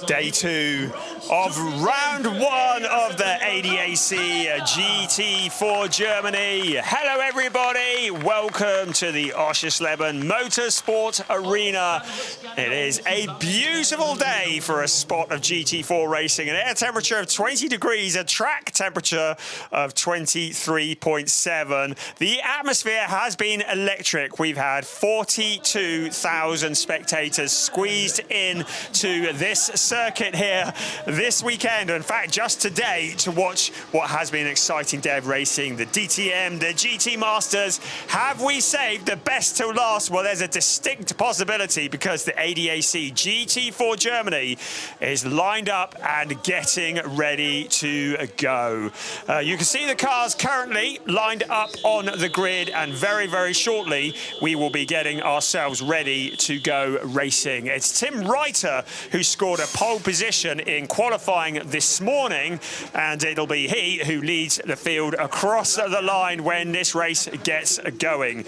Day 2 of round 1 of the ADAC GT4 Germany. Hello everybody, welcome to the Oschersleben Motorsport Arena. It is a beautiful day for a spot of GT4 racing. An air temperature of 20 degrees, a track temperature of 23.7. The atmosphere has been electric. We've had 42,000 spectators squeezed in to this circuit here this weekend. In fact, just today, to watch what has been an exciting day of racing, the DTM, the GT Masters. Have we saved the best till last? Well, there's a distinct possibility because the ADAC GT4 Germany is lined up and getting ready to go. You can see the cars currently lined up on the grid, and very, very shortly we will be getting ourselves ready to go racing. It's Tim Reiter who scored a pole position in qualifying this morning, and it'll be he who leads the field across the line when this race gets going.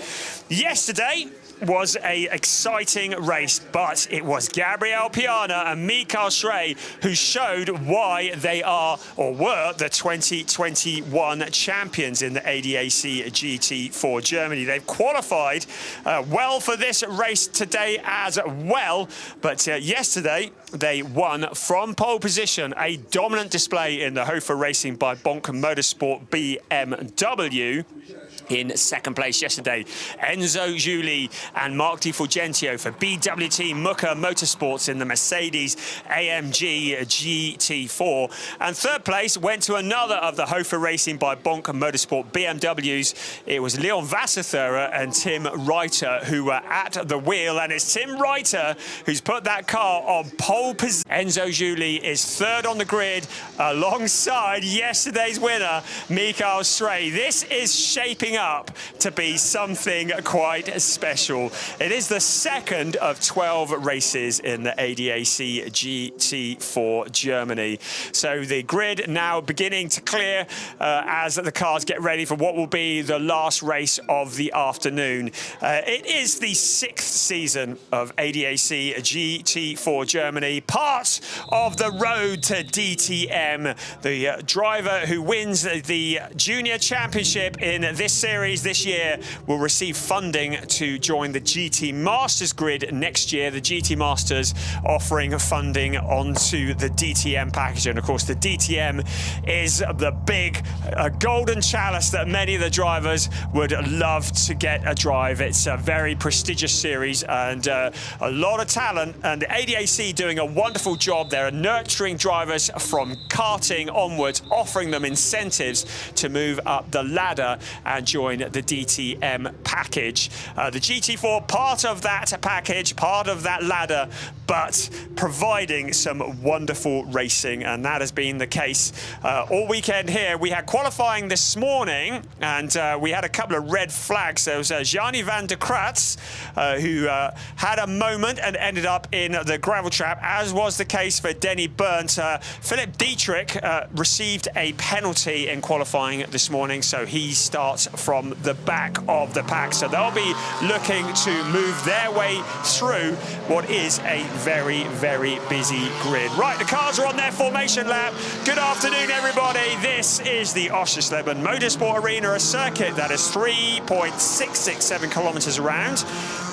Yesterday was an exciting race, but it was Gabriel Piana and Mikael Schrey who showed why they are, or were, the 2021 champions in the ADAC GT4 Germany. They've qualified well for this race today as well, but yesterday they won from pole position. A dominant display in the Hofer Racing by Bonk Motorsport BMW. In second place yesterday, Enzo Giuli and Mark Di Fulgentio for BWT Mucker Motorsports in the Mercedes AMG GT4. And third place went to another of the Hofer Racing by Bonk Motorsport BMWs. It was Leon Wasserthurer and Tim Reiter who were at the wheel, and it's Tim Reiter who's put that car on pole position. Enzo Giuli is third on the grid alongside yesterday's winner, Mikael Schrey. This is shaping up to be something quite special. It is the second of 12 races in the ADAC GT4 Germany. So the grid now beginning to clear as the cars get ready for what will be the last race of the afternoon. It is the 6th season of ADAC GT4 Germany, part of the road to DTM. The driver who wins the Junior Championship in this series this year will receive funding to join the GT Masters grid next year. The GT Masters offering funding onto the DTM package. And of course, the DTM is the big golden chalice that many of the drivers would love to get a drive. It's a very prestigious series and a lot of talent. And the ADAC doing a wonderful job. They're nurturing drivers from karting onwards, offering them incentives to move up the ladder and join the DTM package. The GT4 part of that package, part of that ladder, but providing some wonderful racing, and that has been the case all weekend here. We had qualifying this morning, and we had a couple of red flags. There was Gianni van der Kratz who had a moment and ended up in the gravel trap, as was the case for Denny Burnt. Philip Dietrich received a penalty in qualifying this morning, so he starts from the back of the pack. So they'll be looking to move their way through what is a very, very busy grid. Right, the cars are on their formation lap. Good afternoon, everybody. This is the Oschersleben Motorsport Arena, a circuit that is 3.667 kilometers around.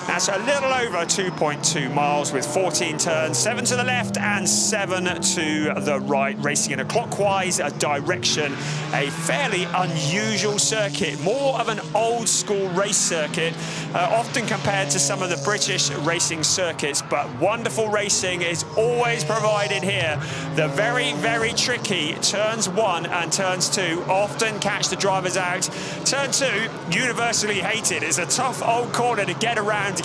That's a little over 2.2 miles with 14 turns, 7 to the left and 7 to the right, racing in a clockwise direction. A fairly unusual circuit, more of an old school race circuit, often compared to some of the British racing circuits, but wonderful racing is always provided here. The very, very tricky turns 1 and turns 2 often catch the drivers out. Turn 2, universally hated. It's a tough old corner to get around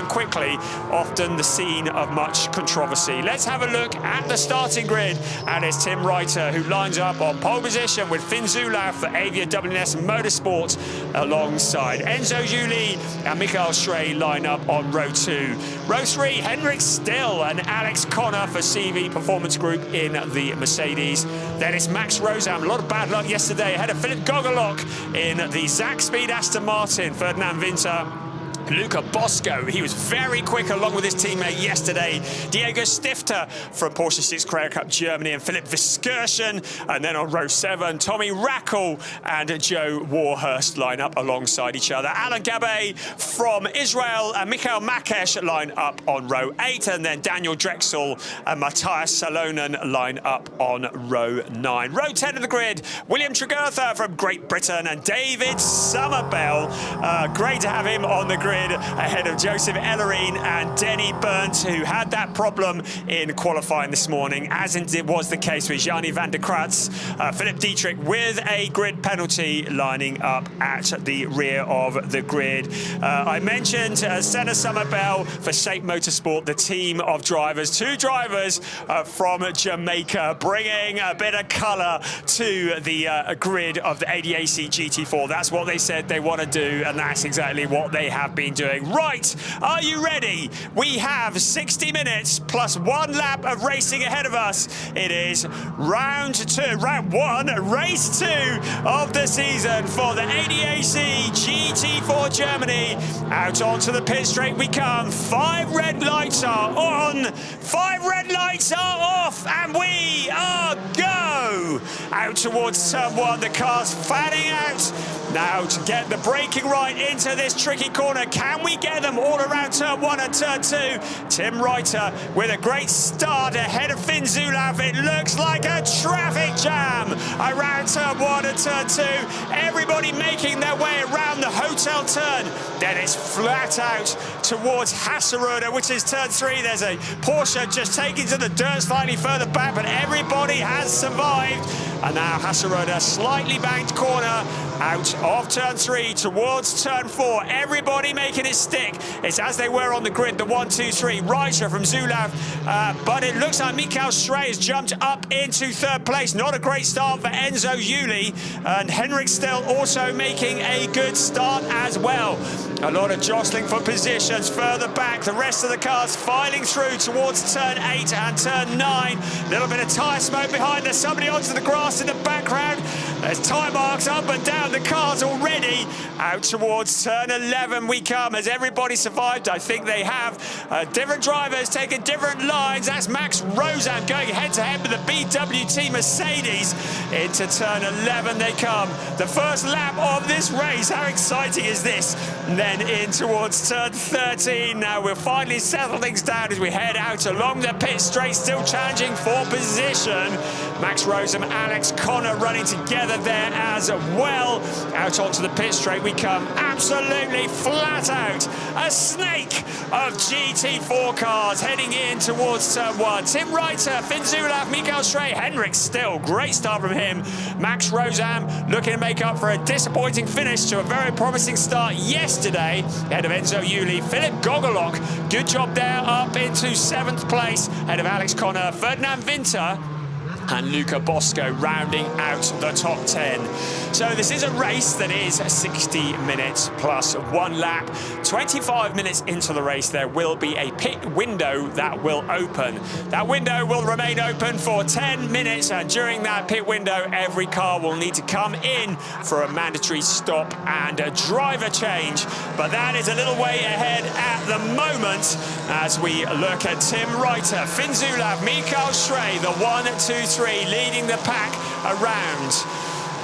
quickly, often the scene of much controversy. Let's have a look at the starting grid, and it's Tim Reiter who lines up on pole position with Finn Zulauf for Avia WNS Motorsports alongside Enzo Giuli and Mikael Schrey line up on row 2. Row 3, Henrik Still and Alex Connor for CV Performance Group in the Mercedes. Then it's Max Rosam. A lot of bad luck yesterday ahead of Philip Gogelok in the Zach Speed Aston Martin. Ferdinand Winter Luca Bosco, he was very quick along with his teammate yesterday. Diego Stifter from Porsche 6 Carrera Cup Germany and Philip Viskersen. And then on row 7, Tommy Rackel and Joe Warhurst line up alongside each other. Alan Gabay from Israel and Mikhail Makesh line up on row 8. And then Daniel Drexel and Matthias Salonen line up on row 9. Row 10 of the grid, William Tregurtha from Great Britain and David Somerville. Great to have him on the grid ahead of Joseph Ellerine and Denny Burnt, who had that problem in qualifying this morning, as it was the case with Gianni van der Kratz. Philip Dietrich with a grid penalty lining up at the rear of the grid. I mentioned Senna Somerville for Shape Motorsport, the team of drivers. 2 drivers from Jamaica, bringing a bit of colour to the grid of the ADAC GT4. That's what they said they want to do, and that's exactly what they have been doing. Right, are you ready? We have 60 minutes plus 1 lap of racing ahead of us. It is round 1, race 2 of the season for the ADAC GT4 Germany. Out onto the pit straight we come. 5 red lights are on, 5 red lights are off, and we are go! Out towards turn 1, the car's fanning out. Now to get the braking right into this tricky corner. Can we get them all around turn 1 and turn 2? Tim Reiter with a great start ahead of Finn Zulauf. It looks like a traffic jam around turn 1 and turn 2. Everybody making their way around the hotel turn. Then it's flat out towards Hasseröder, which is turn 3. There's a Porsche just taking to the dirt slightly further back, but everybody has survived. And now Hasseröder, slightly banked corner out of turn 3 towards turn 4. Everybody making it stick. It's as they were on the grid, the 1, 2, 3. Reiter from Zulauf, but it looks like Mikael Stray has jumped up into 3rd place. Not a great start for Enzo Juli, and Henrik Still also making a good start as well. A lot of jostling for positions further back. The rest of the cars filing through towards turn 8 and turn 9. A little bit of tyre smoke behind. There's somebody onto the grass in the background. There's tyre marks up and down the cars already. Out towards turn 11 we come. Has everybody survived? I think they have. Different drivers taking different lines. That's Max Rozan going head-to-head with the BWT Mercedes. Into turn 11 they come. The first lap of this race. How exciting is this? And then in towards turn 13. Now we'll finally settle things down as we head out along the pit straight, still challenging for position. Max Rose and Alex Connor running together there as well. Out onto the pit straight we come. Absolutely flat out. A snake of GT4 cars heading in towards turn 1. Tim Reiter, Finn Zulauf, Mikael Stray, Henrik Still. Great start from him. Max Rozam looking to make up for a disappointing finish to a very promising start yesterday. Ahead of Enzo Juli. Philip Gogolok, good job there, up into 7th place. Ahead of Alex Connor, Ferdinand Winter and Luca Bosco rounding out the top 10. So this is a race that is 60 minutes plus 1 lap. 25 minutes into the race, there will be a pit window that will open. That window will remain open for 10 minutes, and during that pit window, every car will need to come in for a mandatory stop and a driver change. But that is a little way ahead at the moment as we look at Tim Reiter, Finn Zulauf, Mikael Stray, the 1, 2, 3 leading the pack around.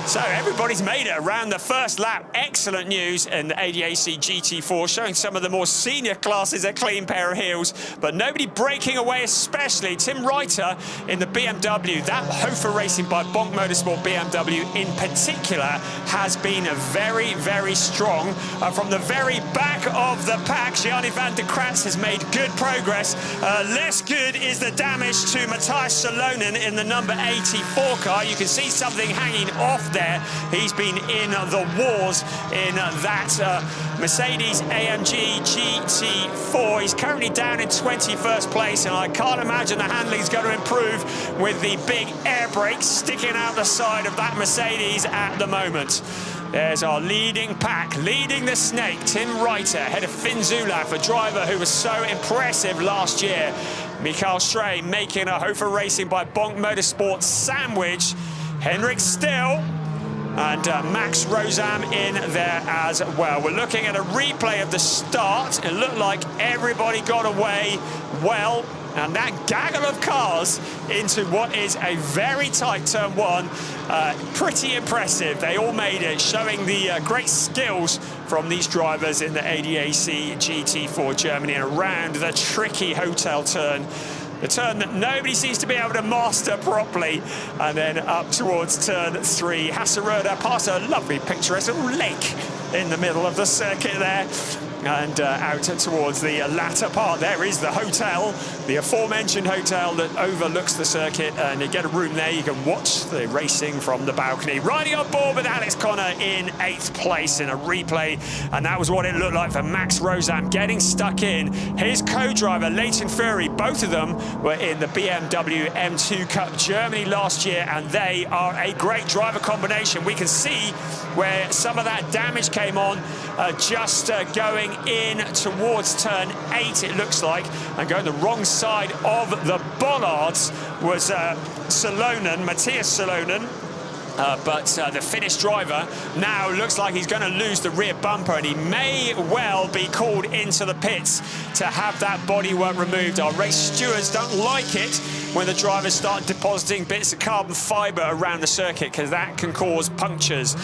So everybody's made it around the first lap. Excellent news in the ADAC GT4, showing some of the more senior classes a clean pair of heels, but nobody breaking away, especially Tim Reiter in the BMW. That Hofer Racing by Bonk Motorsport BMW in particular has been very, very strong. From the very back of the pack, Gianni van der Kratz has made good progress. Less good is the damage to Matthias Salonen in the number 84 car. You can see something hanging off there. He's been in the wars in that Mercedes AMG GT4. He's currently down in 21st place, and I can't imagine the handling's going to improve with the big air brakes sticking out the side of that Mercedes at the moment. There's our leading pack, leading the snake, Tim Reiter, ahead of Finn Zulauf, a driver who was so impressive last year. Mikael Stray making a Hofer Racing by Bonk Motorsport sandwich. Henrik Still and Max Rosam in there as well. We're looking at a replay of the start. It looked like everybody got away well, and that gaggle of cars into what is a very tight turn one, pretty impressive. They all made it, showing the great skills from these drivers in the ADAC GT4 Germany, and around the tricky hotel turn. The turn that nobody seems to be able to master properly, and then up towards turn 3. Hasseröder past a lovely picturesque little lake in the middle of the circuit there, and out towards the latter part. There is the hotel, the aforementioned hotel that overlooks the circuit, and you get a room there. You can watch the racing from the balcony. Riding on board with Alex Connor in 8th place in a replay, and that was what it looked like for Max Rosam, getting stuck in. His co-driver Leighton Fury, both of them were in the BMW M2 Cup Germany last year, and they are a great driver combination. We can see where some of that damage came on, just going in towards turn 8, it looks like, and going the wrong side of the bollards was Matthias Salonen. But the Finnish driver now looks like he's going to lose the rear bumper, and he may well be called into the pits to have that bodywork removed. Our race stewards don't like it when the drivers start depositing bits of carbon fibre around the circuit, because that can cause punctures.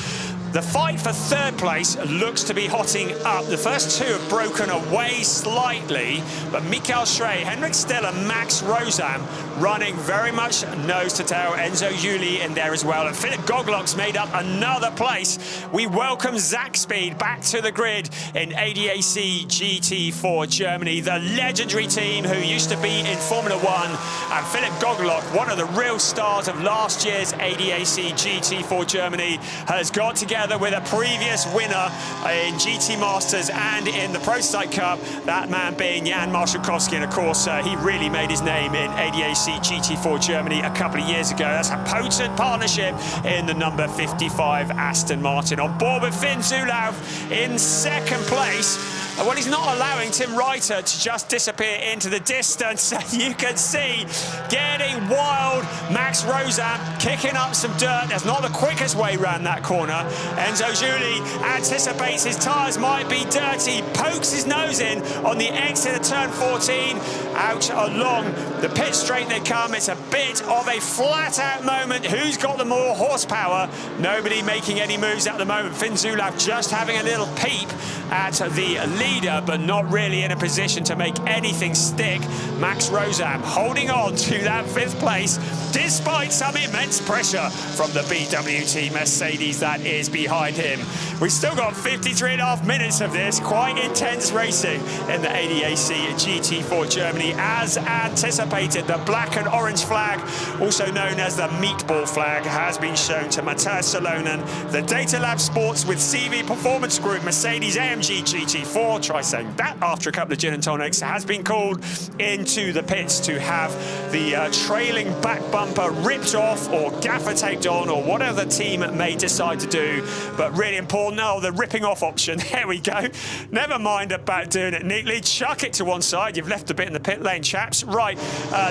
The fight for 3rd place looks to be hotting up. The first 2 have broken away slightly, but Mikael Schrey, Henrik Stell and Max Rosam running very much nose to tail. Enzo Juli in there as well, and Philip Goglock's made up another place. We welcome Zach Speed back to the grid in ADAC GT4 Germany, the legendary team who used to be in Formula 1, and Philip Goglock, one of the real stars of last year's ADAC GT4 Germany, has got together with a previous winner in GT Masters and in the Prototype Cup, that man being Jan Marszałkowski, and of course he really made his name in ADAC GT4 Germany a couple of years ago. That's a potent partnership in the number 55 Aston Martin. On board with Finn Zulauf in 2nd place. Well, he's not allowing Tim Reiter to just disappear into the distance. You can see getting wild. Max Rosam kicking up some dirt. That's not the quickest way around that corner. Enzo Juli anticipates his tyres might be dirty, pokes his nose in on the exit of turn 14. Out along the pit straight they come. It's a bit of a flat-out moment. Who's got the more horsepower? Nobody making any moves at the moment. Finn Zulauf just having a little peep at the leader, but not really in a position to make anything stick. Max Rosam holding on to that 5th place, despite some immense pressure from the BWT Mercedes that is behind him. We've still got 53.5 minutes of this, quite intense racing in the ADAC GT4 Germany. As anticipated, the black and orange flag, also known as the meatball flag, has been shown to Matthias Salonen. The Data Lab Sports with CV Performance Group Mercedes AMG GT4, try saying that after a couple of gin and tonics, has been called into the pits to have the trailing back bumper ripped off or gaffer taped on, or whatever the team may decide to do. But really important, oh, the ripping off option, there we go. Never mind about doing it neatly, chuck it to one side. You've left a bit in the pit lane, chaps. Right,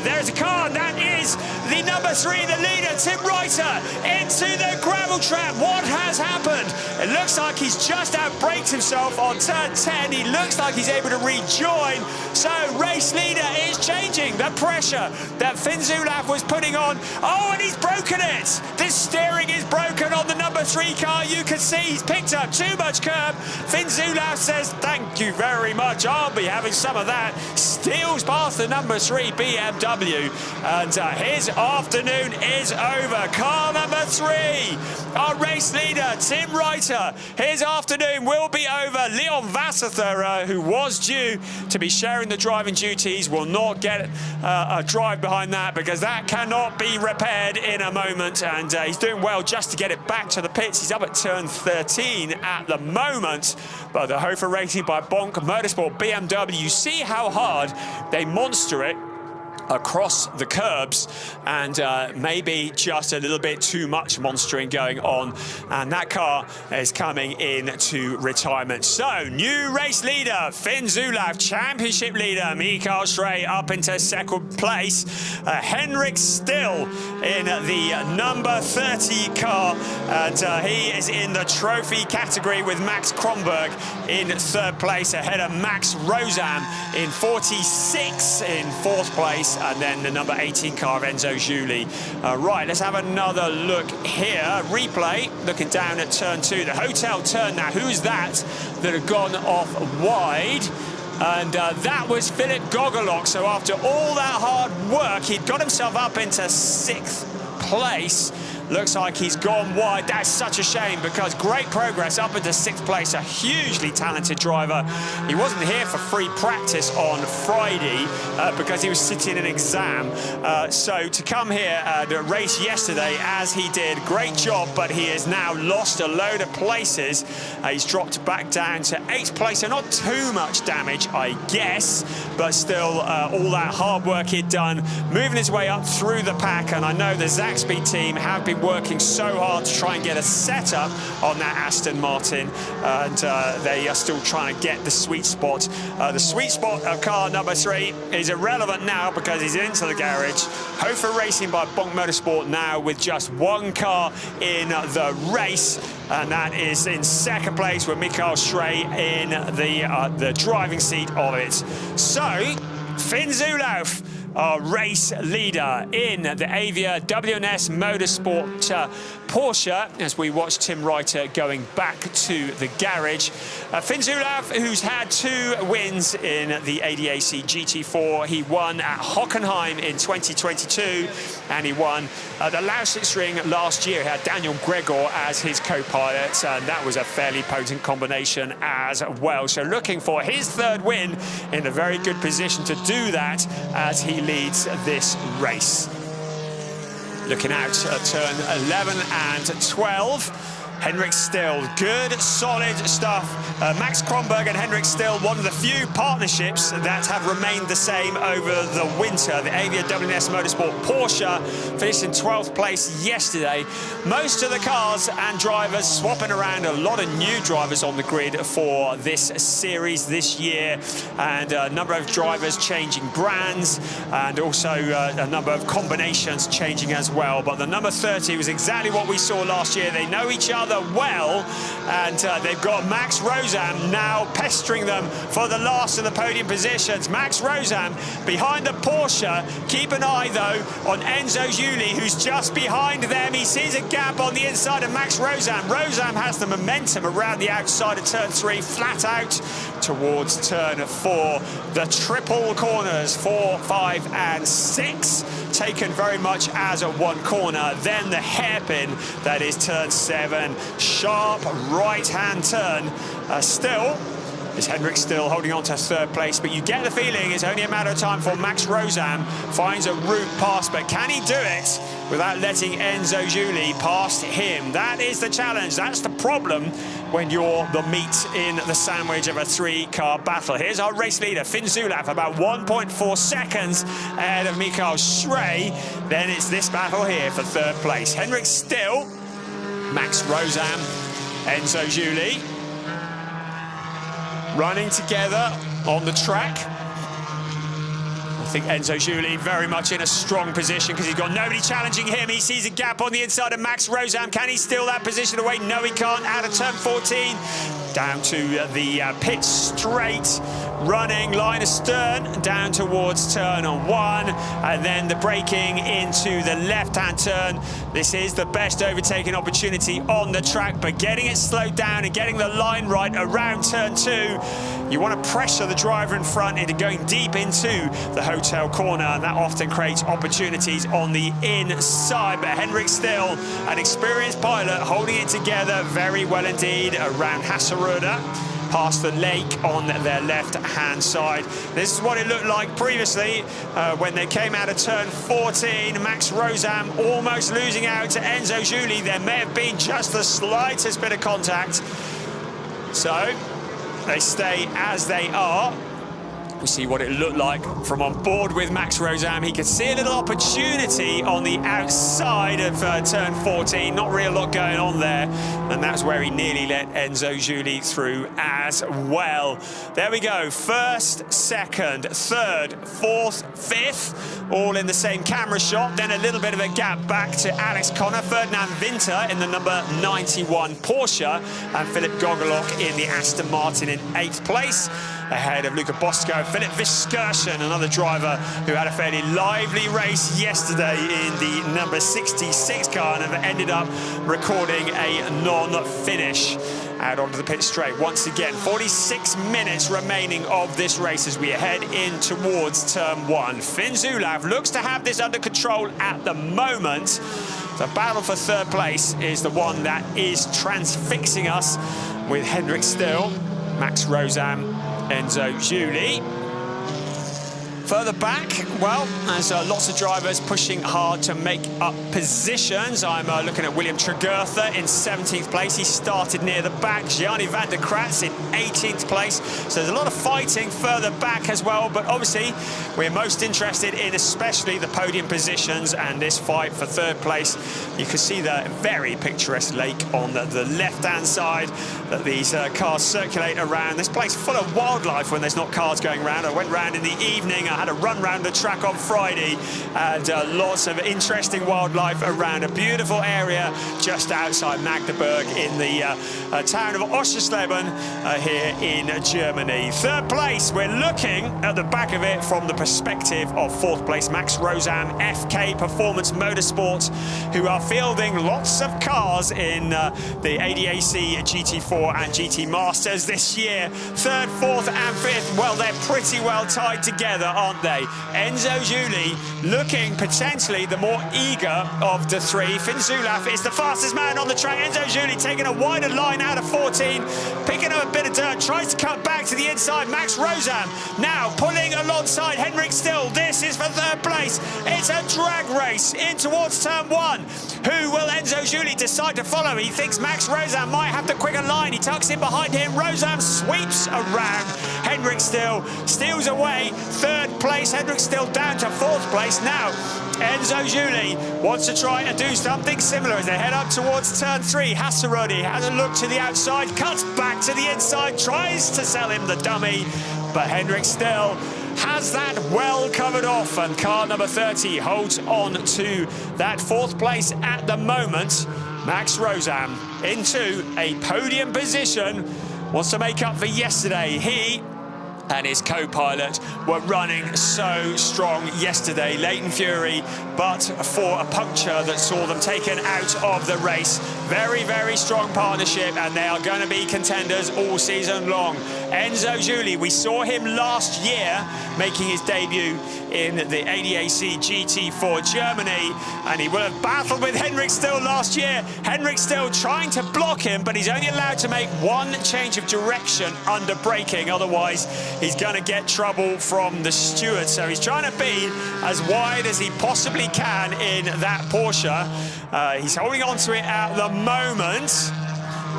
there's a car, and that is the number 3, the leader, Tim Reiter, into the gravel trap. What has happened? It looks like he's just outbraked himself on turn 10. He looks like he's able to rejoin. So race leader is changing. The pressure that Finn Zulauf was putting on. Oh, and he's broken it. This steering is broken on the number 3 car. You can see he's picked up too much curb. Finn Zulauf says, thank you very much, I'll be having some of that. Steals past the number 3 BMW, and his afternoon is over. Car number 3, our race leader, Tim Reiter, his afternoon will be over. Leon Wasserther, who was due to be sharing the driving duties, will not get a drive behind that, because that cannot be repaired in a moment, and he's doing well just to get it back to the pits. He's up at turn 13 at the moment, but the Hofer Racing by Bonk Motorsport BMW, you see how hard they monster it across the curbs, and maybe just a little bit too much monstering going on, and that car is coming into retirement. So new race leader Finn Zulauf, championship leader Mikael Schray up into second place, Henrik Still in the number 30 car, and he is in the trophy category with Max Kronberg in third place, ahead of Max Rosam in 46 in fourth place, and then the number 18 car of Enzo Giuli. Right, let's have another look here. Replay, looking down at turn 2, the hotel turn now. Who's that had gone off wide? And that was Philip Gogolok. So after all that hard work, he'd got himself up into 6th place. Looks like he's gone wide. That's such a shame, because great progress up into 6th place. A hugely talented driver. He wasn't here for free practice on Friday because he was sitting an exam. So to come here to race yesterday as he did, great job, but he has now lost a load of places. He's dropped back down to 8th place, so not too much damage, I guess, but still all that hard work he'd done, moving his way up through the pack. And I know the Zaxby team have been working so hard to try and get a setup on that Aston Martin, and they are still trying to get the sweet spot. The sweet spot of car number 3 is irrelevant now because he's into the garage. Hofer Racing by Bonk Motorsport now with just one car in the race, and that is in second place with Mikael Schray in the driving seat of it. So Finn Zulauf, our race leader in the Avia WNS Motorsport Porsche, as we watch Tim Reiter going back to the garage. Finn Zulauf, who's had 2 wins in the ADAC GT4. He won at Hockenheim in 2022, and he won the Lausitz Ring last year. He had Daniel Gregor as his co-pilot, and that was a fairly potent combination as well. So looking for his 3rd win, in a very good position to do that as he leads this race. Looking out at turn 11 and 12. Henrik Still, good, solid stuff. Max Kronberg and Henrik Still, one of the few partnerships that have remained the same over the winter. The Avia WNS Motorsport Porsche finished in 12th place yesterday. Most of the cars and drivers swapping around, a lot of new drivers on the grid for this series this year, and a number of drivers changing brands, and also a number of combinations changing as well. But the number 30 was exactly what we saw last year. They know each other well, and they've got Max Rosam now pestering them for the last of the podium positions. Max Rosam behind the Porsche. Keep an eye though on Enzo Giuli, who's just behind them. He sees a gap on the inside of Max Rosam. Rosam has the momentum around the outside of turn 3, flat out towards turn 4. The triple corners 4, 5 and 6 taken very much as a one corner. Then the hairpin, that is turn 7. Sharp right-hand turn. Still is Henrik Still holding on to 3rd place, but you get the feeling it's only a matter of time before Max Rosam finds a route past. But can he do it without letting Enzo Giuli past him? That is the challenge. That's the problem when you're the meat in the sandwich of a 3-car battle. Here's our race leader, Finn Zulauf, about 1.4 seconds ahead of Mikael Schray. Then it's this battle here for 3rd place. Henrik Still, Max Rosam, Enzo Giuli running together on the track. I think Enzo Giuli very much in a strong position because he's got nobody challenging him. He sees a gap on the inside of Max Rosam. Can he steal that position away? No, he can't. Out of turn 14, down to the pit straight, running line astern, down towards turn 1, and then the braking into the left-hand turn. This is the best overtaking opportunity on the track, but getting it slowed down and getting the line right around turn 2. You want to pressure the driver in front into going deep into the hotel corner, and that often creates opportunities on the inside. But Henrik Still, an experienced pilot, holding it together very well indeed around Hasseröder, past the lake on their left-hand side. This is what it looked like previously when they came out of turn 14. Max Rosam almost losing out to Enzo Giuli. There may have been just the slightest bit of contact. So they stay as they are. We see what it looked like from on board with Max Rosam. He could see a little opportunity on the outside of turn 14. Not really a lot going on there. And that's where he nearly let Enzo Giuli through as well. There we go. First, second, third, fourth, fifth, all in the same camera shot. Then a little bit of a gap back to Alex Connor, Ferdinand Winter in the number 91 Porsche, and Philip Gogolok in the Aston Martin in 8th place. Ahead of Luca Bosco, Philip Viskersen, another driver who had a fairly lively race yesterday in the number 66 car and have ended up recording a non-finish. Out onto the pit straight once again. 46 minutes remaining of this race as we head in towards turn 1. Finn Zulav looks to have this under control at the moment. The battle for third place is the one that is transfixing us, with Hendrik Still, Max Rosam, Enzo Giuli. Further back, well, there's lots of drivers pushing hard to make up positions. I'm looking at William Tregurtha in 17th place. He started near the back. Gianni van der Kratz in 18th place. So there's a lot of fighting further back as well. But obviously, we're most interested in especially the podium positions and this fight for third place. You can see the very picturesque lake on the left-hand side that these cars circulate around. This place full of wildlife when there's not cars going around. I went round in the evening. I had a run round the track on Friday, and lots of interesting wildlife around. A beautiful area just outside Magdeburg in the town of Oschersleben here in Germany. Third place, we're looking at the back of it from the perspective of fourth place Max Rosam, FK Performance Motorsports, who are fielding lots of cars in the ADAC GT4 and GT Masters this year. Third, fourth and fifth, well, they're pretty well tied together, aren't they? Enzo Giuli looking potentially the more eager of the three. Finn Zulav is the fastest man on the track. Enzo Giuli taking a wider line out of 14, picking up a bit of dirt, tries to cut back to the inside. Max Rosam now pulling alongside Hendrik Still. This is for third place. It's a drag race in towards turn 1. Who will Enzo Giuli decide to follow? He thinks Max Rosam might have the quicker line. He tucks in behind him. Rosam sweeps around. Hendrik Still steals away. Third place, Hendrik Still down to fourth place. Now, Enzo Giuli wants to try and do something similar as they head up towards turn 3. Hasserodi has a look to the outside, cuts back to the inside, tries to sell him the dummy, but Hendrik Still has that well covered off, and car number 30 holds on to that fourth place at the moment. Max Rosam into a podium position, wants to make up for yesterday. He and his co-pilot were running so strong yesterday. Leighton Fury, but for a puncture that saw them taken out of the race. Very, very strong partnership, and they are going to be contenders all season long. Enzo Giuli, we saw him last year making his debut in the ADAC GT4 Germany, and he will have battled with Hendrik Still last year. Hendrik Still trying to block him, but he's only allowed to make one change of direction under braking, otherwise he's going to get trouble from the steward. So he's trying to be as wide as he possibly can in that Porsche. He's holding on to it at the moment.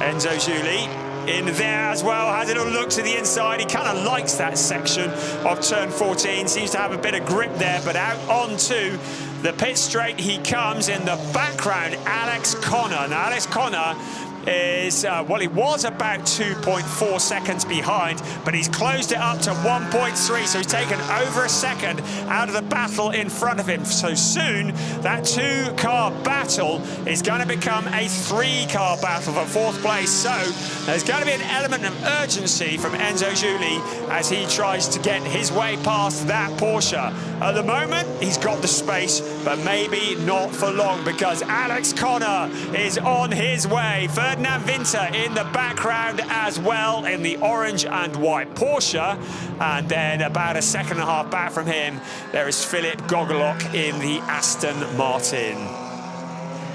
Enzo Giuli in there as well, has a little look to the inside. He kind of likes that section of turn 14, seems to have a bit of grip there, but out onto the pit straight he comes. In the background, Alex Connor. Now, Alex Connor is, well, he was about 2.4 seconds behind, but he's closed it up to 1.3, so he's taken over a second out of the battle in front of him. So soon, that 2-car battle is going to become a 3-car battle for fourth place. So there's going to be an element of urgency from Enzo Giuli as he tries to get his way past that Porsche. At the moment, he's got the space, but maybe not for long, because Alex Connor is on his way. Ferdinand Winter in the background as well in the orange and white Porsche. And then about a second and a half back from him, there is Philip Gogolok in the Aston Martin.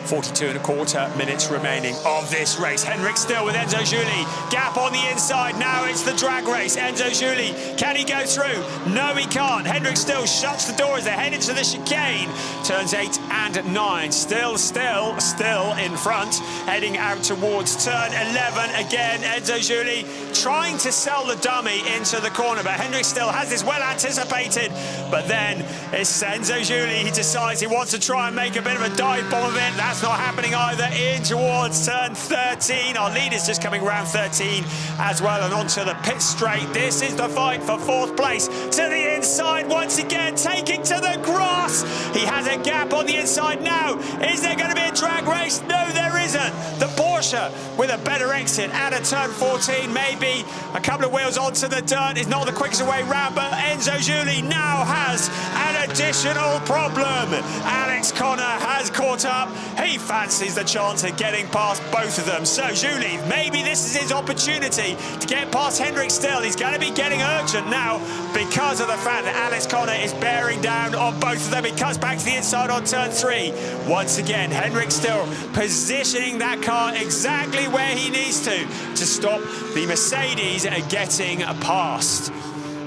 42.25 minutes remaining of this race. Henrik still with Enzo Giuli. Gap on the inside. Now it's the drag race. Enzo Giuli, can he go through? No, he can't. Henrik still shuts the door as they head into the chicane. Turns 8 and 9. Still in front. Heading out towards turn 11. Again, Enzo Giuli trying to sell the dummy into the corner. But Henrik still has this well anticipated. But then it's Enzo Giuli. He decides he wants to try and make a bit of a dive bomb of it. That's not happening either. In towards turn 13. Our lead is just coming round 13 as well, and onto the pit straight. This is the fight for 4th place. To the inside once again, taking to the grass. He has a gap on the inside now. Is there going to be a drag race? No, there isn't. The Porsche with a better exit out of turn 14. Maybe a couple of wheels onto the dirt is not the quickest way round, but Enzo Giuli now has an additional problem. Alex Connor has caught up. He fancies the chance of getting past both of them. So Giuli, maybe this is his opportunity to get past Henrik still. He's going to be getting urgent now because of the fact that Alex Connor is bearing down on both of them. He comes back to the inside on turn 3. Once again, Henrik still positioning that car exactly where he needs to stop the Mercedes getting past.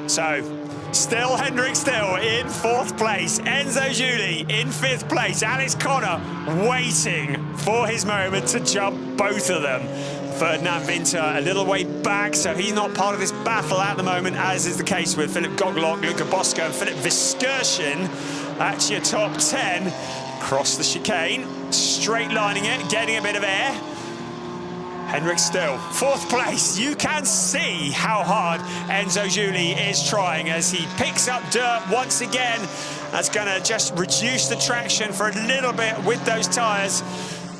So still Henrik still in 4th place. Enzo Giuli in 5th place. Alex Connor waiting for his moment to jump both of them. Ferdinand Winter a little way back, so he's not part of this battle at the moment, as is the case with Philip Gogolok, Luca Bosco and Philip Viskersen. That's your top 10. Cross the chicane, straight lining it, getting a bit of air. Henrik still 4th place. You can see how hard Enzo Giuli is trying as he picks up dirt once again. That's going to just reduce the traction for a little bit with those tyres.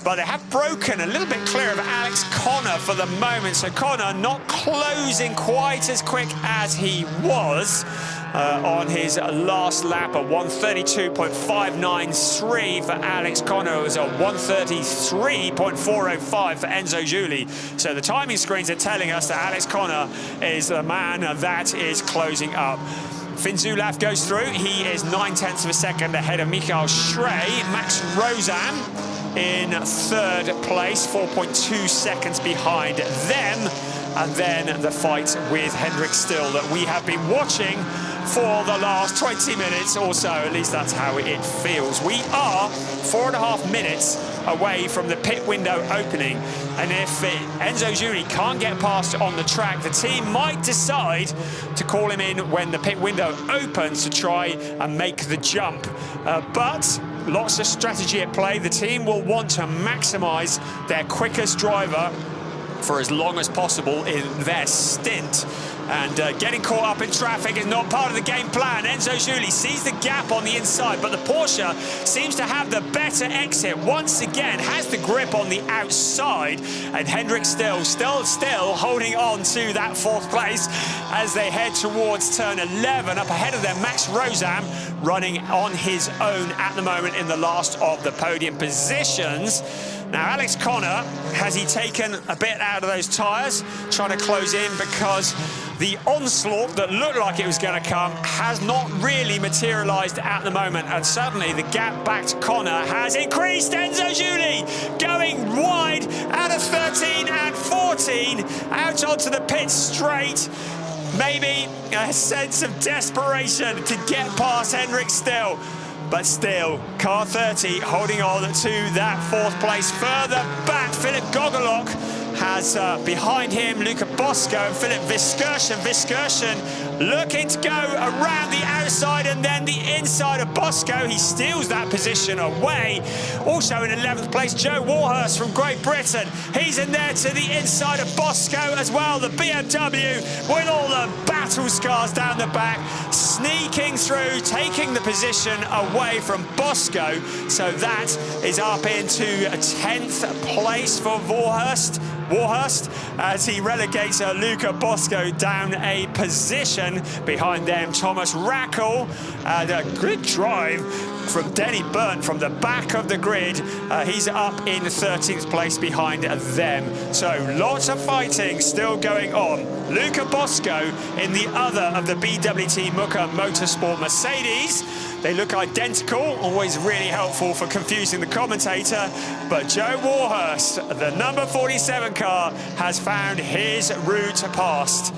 But they have broken a little bit clear of Alex Connor for the moment. So Connor not closing quite as quick as he was on his last lap. A 132.593 for Alex Connor. It was a 133.405 for Enzo Giuli. So the timing screens are telling us that Alex Connor is the man that is closing up. Finn Zulaf goes through. He is 9/10 of a second ahead of Michael Schrey. Max Rozan in 3rd place, 4.2 seconds behind them. And then the fight with Henrik Still that we have been watching for the last 20 minutes or so. At least that's how it feels. We are 4.5 minutes away from the pit window opening. And if Enzo Giuli can't get past on the track, the team might decide to call him in when the pit window opens to try and make the jump. But lots of strategy at play. The team will want to maximise their quickest driver for as long as possible in their stint. And getting caught up in traffic is not part of the game plan. Enzo Giuli sees the gap on the inside, but the Porsche seems to have the better exit. Once again, has the grip on the outside. And Henrik still holding on to that 4th place as they head towards turn 11. Up ahead of them, Max Rozan running on his own at the moment in the last of the podium positions. Now, Alex Connor, has he taken a bit out of those tyres, trying to close in, because the onslaught that looked like it was going to come has not really materialised at the moment. And suddenly the gap back to Connor has increased. Enzo Giuli going wide out of 13 and 14, out onto the pit straight. Maybe a sense of desperation to get past Henrik Still. But still, car 30 holding on to that 4th place. Further back, Philip Gogolok has behind him Luca Bosco and Philip Viskersen. Viskersen looking to go around the outside and then the inside of Bosco. He steals that position away. Also in 11th place, Joe Warhurst from Great Britain. He's in there to the inside of Bosco as well. The BMW with all the battle scars down the back, sneaking through, taking the position away from Bosco. So that is up into 10th place for Warhurst as he relegates Luca Bosco down a position. Behind them, Thomas Rackel. A good drive from Denny Burnt from the back of the grid. He's up in 13th place behind them. So lots of fighting still going on. Luca Bosco in the other of the BWT Muka Motorsport Mercedes. They look identical, always really helpful for confusing the commentator. But Joe Warhurst, the number 47 car, has found his route past.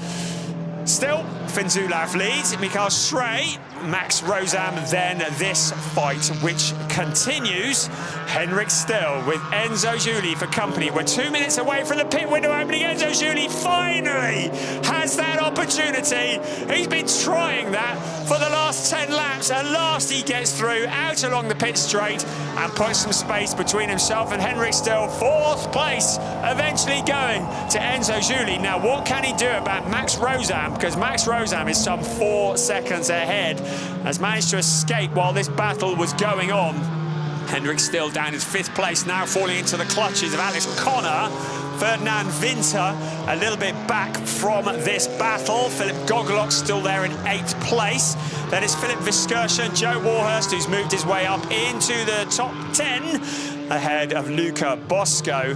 Still, Finn Zulauf leads, Mikael Schrey, Max Rosam, then this fight, which continues. Henrik Still with Enzo Giuli for company. We're 2 minutes away from the pit window opening. Enzo Giuli finally has that opportunity. He's been trying that for the last 10 laps. At last he gets through, out along the pit straight, and puts some space between himself and Henrik Still. 4th place, eventually going to Enzo Giuli. Now, what can he do about Max Rosam? Because Max Rosam is some 4 seconds ahead, has managed to escape while this battle was going on. Henrik Still down in 5th place, now falling into the clutches of Alex Connor. Ferdinand Winter a little bit back from this battle. Philip Gogolok still there in 8th place. Then it's Philip Viskersen, Joe Warhurst, who's moved his way up into the top 10 ahead of Luca Bosco.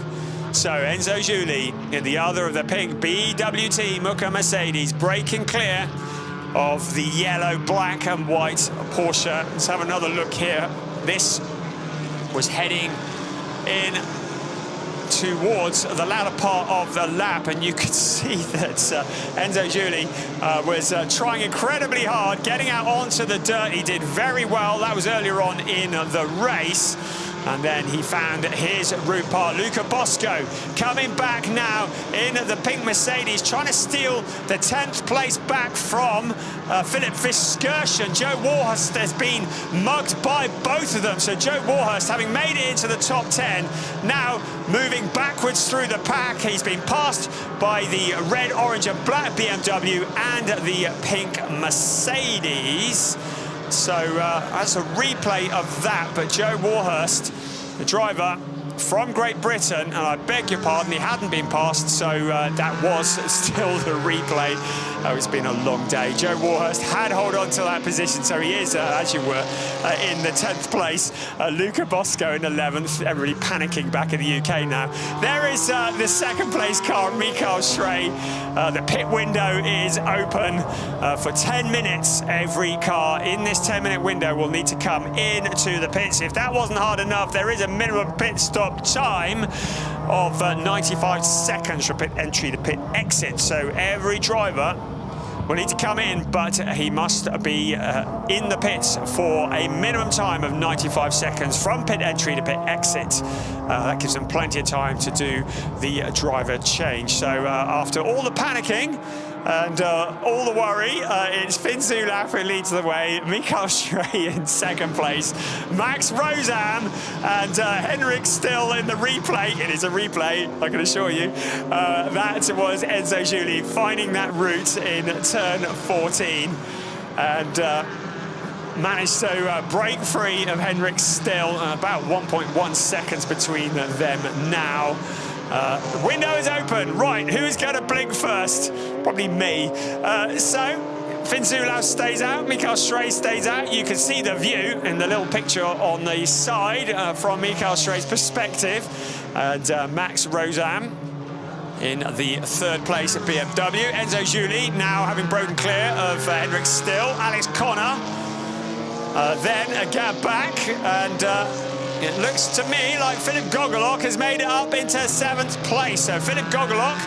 So Enzo Giuli in the other of the pink BWT Muka Mercedes, breaking clear of the yellow, black and white Porsche. Let's have another look here. This was heading in towards the latter part of the lap, and you could see that Enzo Giuli was trying incredibly hard, getting out onto the dirt. He did very well. That was earlier on in the race. And then he found his route part. Luca Bosco coming back now in the pink Mercedes, trying to steal the 10th place back from Philip Viskersen. Joe Warhurst has been mugged by both of them. So Joe Warhurst, having made it into the top 10, now moving backwards through the pack. He's been passed by the red, orange and black BMW and the pink Mercedes. So that's a replay of that, but Joe Warhurst, the driver from Great Britain, and I beg your pardon, he hadn't been passed, so that was still the replay. Oh, it's been a long day. Joe Warhurst had hold on to that position, so he is, as you were, in the 10th place. Luca Bosco in 11th, everybody panicking back in the UK now. There is the 2nd place car, Mikael Schrey. The pit window is open for 10 minutes. Every car in this 10-minute window will need to come into the pits. If that wasn't hard enough, there is a minimum pit stop time of 95 seconds from pit entry to pit exit. So every driver will need to come in, but he must be in the pits for a minimum time of 95 seconds from pit entry to pit exit. That gives them plenty of time to do the driver change. So after all the panicking and all the worry, it's Finn Zulauf who leads the way, Mikael Schrey in 2nd place, Max Rosam and Henrik Still in the replay. It is a replay, I can assure you. That was Enzo Giuli finding that route in turn 14 and managed to break free of Henrik Still. About 1.1 seconds between them now. The window is open. Right, who's going to blink first? Probably me. So Finn Zulauf stays out, Mikael Schrey stays out. You can see the view in the little picture on the side from Mikael Schrey's perspective. And Max Rosam in the 3rd place at BMW. Enzo Giuli now having broken clear of Henrik Still. Alex Connor then a gap back, and it looks to me like Philip Gogolok has made it up into 7th place. So Philip Gogolok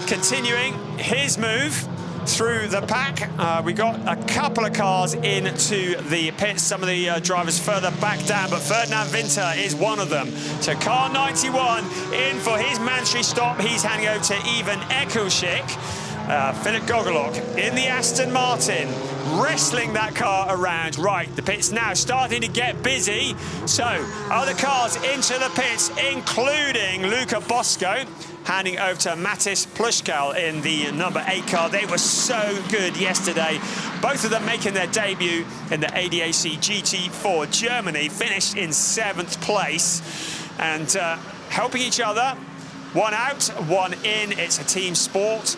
continuing his move through the pack. We got a couple of cars into the pits, some of the drivers further back down, but Ferdinand Winter is one of them. So car 91 in for his mandatory stop. He's handing over to Ivan Ekulshik. Philip Gogolok in the Aston Martin, wrestling that car around. Right, the pit's now starting to get busy. So, other cars into the pits, including Luca Bosco, handing over to Mattis Plushkal in the number 8 car. They were so good yesterday. Both of them making their debut in the ADAC GT4 Germany, finished in 7th place and helping each other. One out, one in. It's a team sport.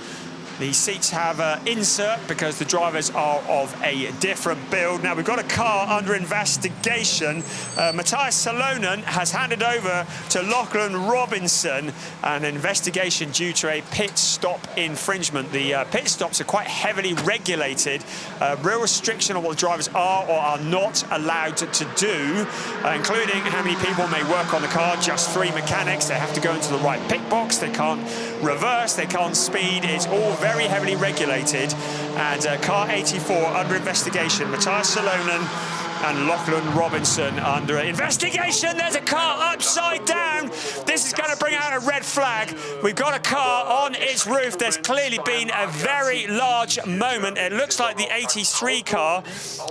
The seats have insert because the drivers are of a different build. Now, we've got a car under investigation. Matthias Salonen has handed over to Lachlan Robinson an investigation due to a pit stop infringement. The pit stops are quite heavily regulated. Real restriction on what the drivers are or are not allowed to do, including how many people may work on the car. Just 3 mechanics. They have to go into the right pit box. They can't reverse. They can't speed. It's all very heavily regulated. And car 84 under investigation. Matthias Salonen and Lachlan Robinson under investigation. There's a car upside down. This is going to bring out a red flag. We've got a car on its roof. There's clearly been a very large moment. It looks like the 83 car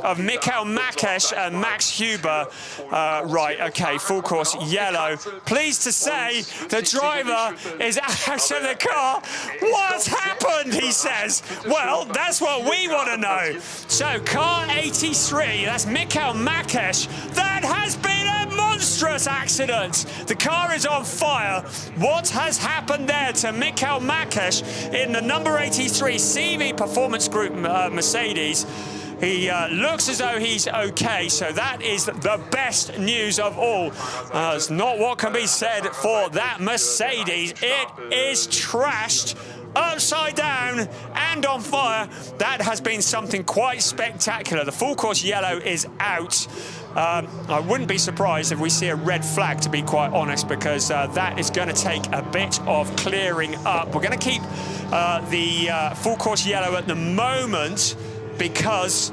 of Michael Makesh and Max Huber. Right, okay, full course yellow. Pleased to say the driver is out of the car. What's happened, he says. Well, that's what we want to know. So, car 83, that's Michael Makesh. That has been a monstrous accident. The car is on fire. What has happened there to Michael Makesh in the number 83 CV Performance Group Mercedes? He looks as though he's okay, so that is the best news of all. It's not what can be said for that Mercedes. It is trashed, upside down and on fire. That has been something quite spectacular. The full course yellow is out. I wouldn't be surprised if we see a red flag, to be quite honest, because that is going to take a bit of clearing up. We're going to keep the full course yellow at the moment because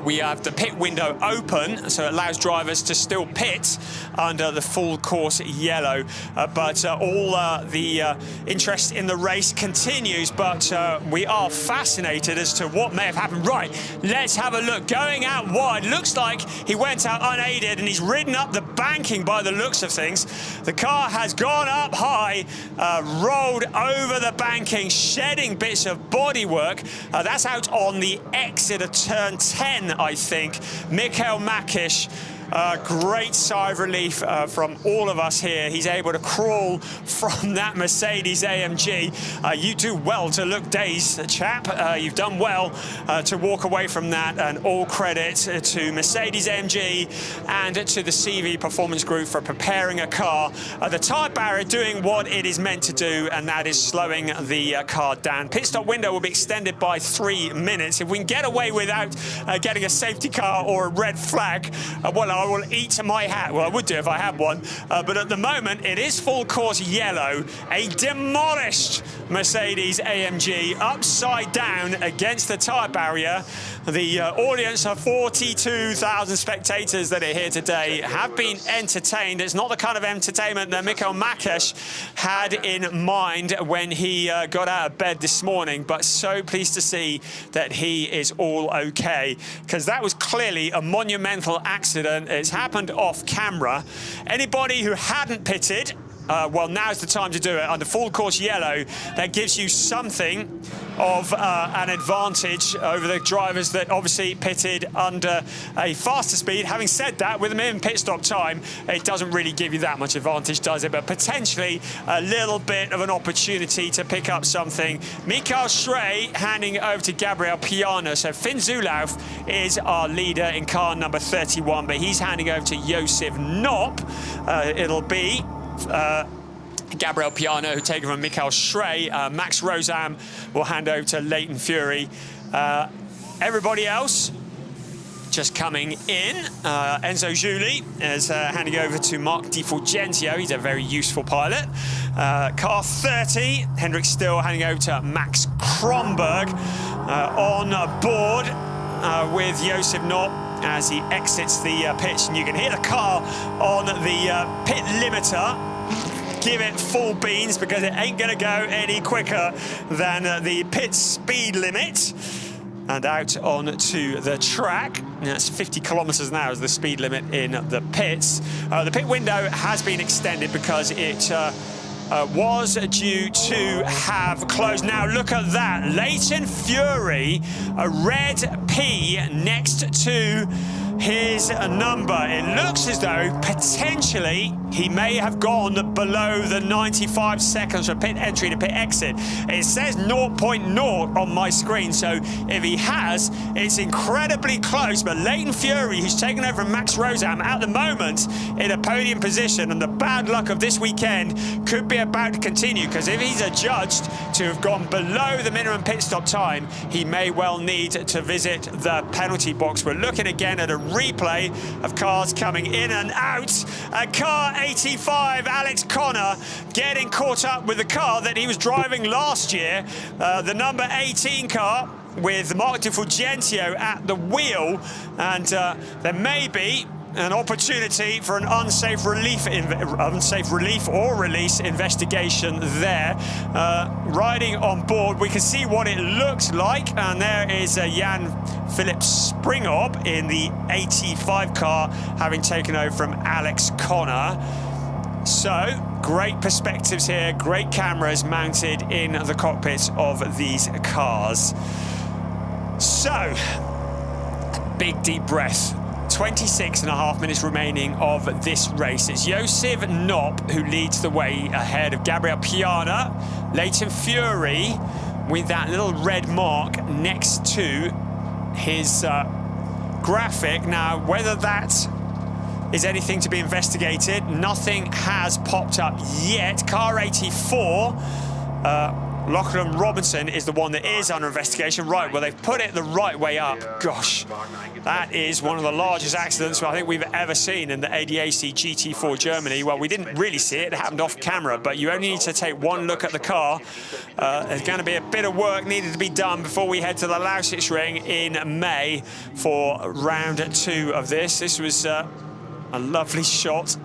we have the pit window open, so it allows drivers to still pit under the full course yellow. But all the interest in the race continues, but we are fascinated as to what may have happened. Right, let's have a look. Going out wide, looks like he went out unaided and he's ridden up the banking by the looks of things. The car has gone up high, rolled over the banking, shedding bits of bodywork. That's out on the exit of turn 10. I think. Michael Makesh, great sigh of relief from all of us here. He's able to crawl from that Mercedes AMG. You do well to look dazed, chap. You've done well to walk away from that, and all credit to Mercedes AMG and to the CV Performance Group for preparing a car. The tyre barrier doing what it is meant to do, and that is slowing the car down. Pit stop window will be extended by 3 minutes. If we can get away without getting a safety car or a red flag, well, I will eat my hat. Well, I would do if I had one. But at the moment, it is full course yellow. A demolished Mercedes AMG upside down against the tyre barrier. The audience of 42,000 spectators that are here today have been entertained. It's not the kind of entertainment that Michael Makesh had in mind when he got out of bed this morning, but so pleased to see that he is all okay, because that was clearly a monumental accident. It's happened off camera. Anybody who hadn't pitted, well, now's the time to do it. Under full course yellow, that gives you something of an advantage over the drivers that obviously pitted under a faster speed. Having said that, with them in pit stop time, it doesn't really give you that much advantage, does it? But potentially a little bit of an opportunity to pick up something. Mikael Schrey handing over to Gabriel Piana. So Finn Zulauf is our leader in car number 31, but he's handing over to Josef Knopp. It'll be Gabriel Piano, who taken from Mikael Schrey. Max Rosam will hand over to Leighton Fury. Everybody else just coming in. Enzo Juli is handing over to Mark Di Fulgenzio. He's a very useful pilot. Car 30, Hendrik Still handing over to Max Kronberg. On board with Josef Knopp as he exits the pitch, and you can hear the car on the pit limiter give it full beans, because it ain't going to go any quicker than the pit speed limit. And out onto the track. That's 50 kilometers an hour is the speed limit in the pits. The pit window has been extended because it was due to have closed. Now look at that, Leighton Fury, a red P next to his number. It looks as though potentially he may have gone below the 95 seconds for pit entry to pit exit. It says 0.0 on my screen, so if he has, it's incredibly close. But Leighton Fury, who's taken over from Max Rosam at the moment in a podium position, and the bad luck of this weekend could be about to continue, because if he's adjudged to have gone below the minimum pit stop time, he may well need to visit the penalty box. We're looking again at a replay of cars coming in and out. Car 85, Alex Connor, getting caught up with the car that he was driving last year, the number 18 car with Mark De Fulgentio at the wheel, and there may be an opportunity for an unsafe relief or release investigation there. Riding on board, we can see what it looks like, and there is Jan Philip Springorb in the 85 car, having taken over from Alex Connor. So, great perspectives here, great cameras mounted in the cockpits of these cars. So, big deep breath. 26.5 minutes remaining of this race. It's Josef Knopp who leads the way ahead of Gabriel Piana. Leighton Fury with that little red mark next to his graphic. Now, whether that is anything to be investigated, nothing has popped up yet. Car 84, Lachlan Robinson is the one that is under investigation. Right, well, they've put it the right way up. Gosh, that is one of the largest accidents I think we've ever seen in the ADAC GT4 Germany. Well, we didn't really see it. It happened off camera, but you only need to take one look at the car. There's going to be a bit of work needed to be done before we head to the Lausitz Ring in May for round 2 of this. This was a lovely shot.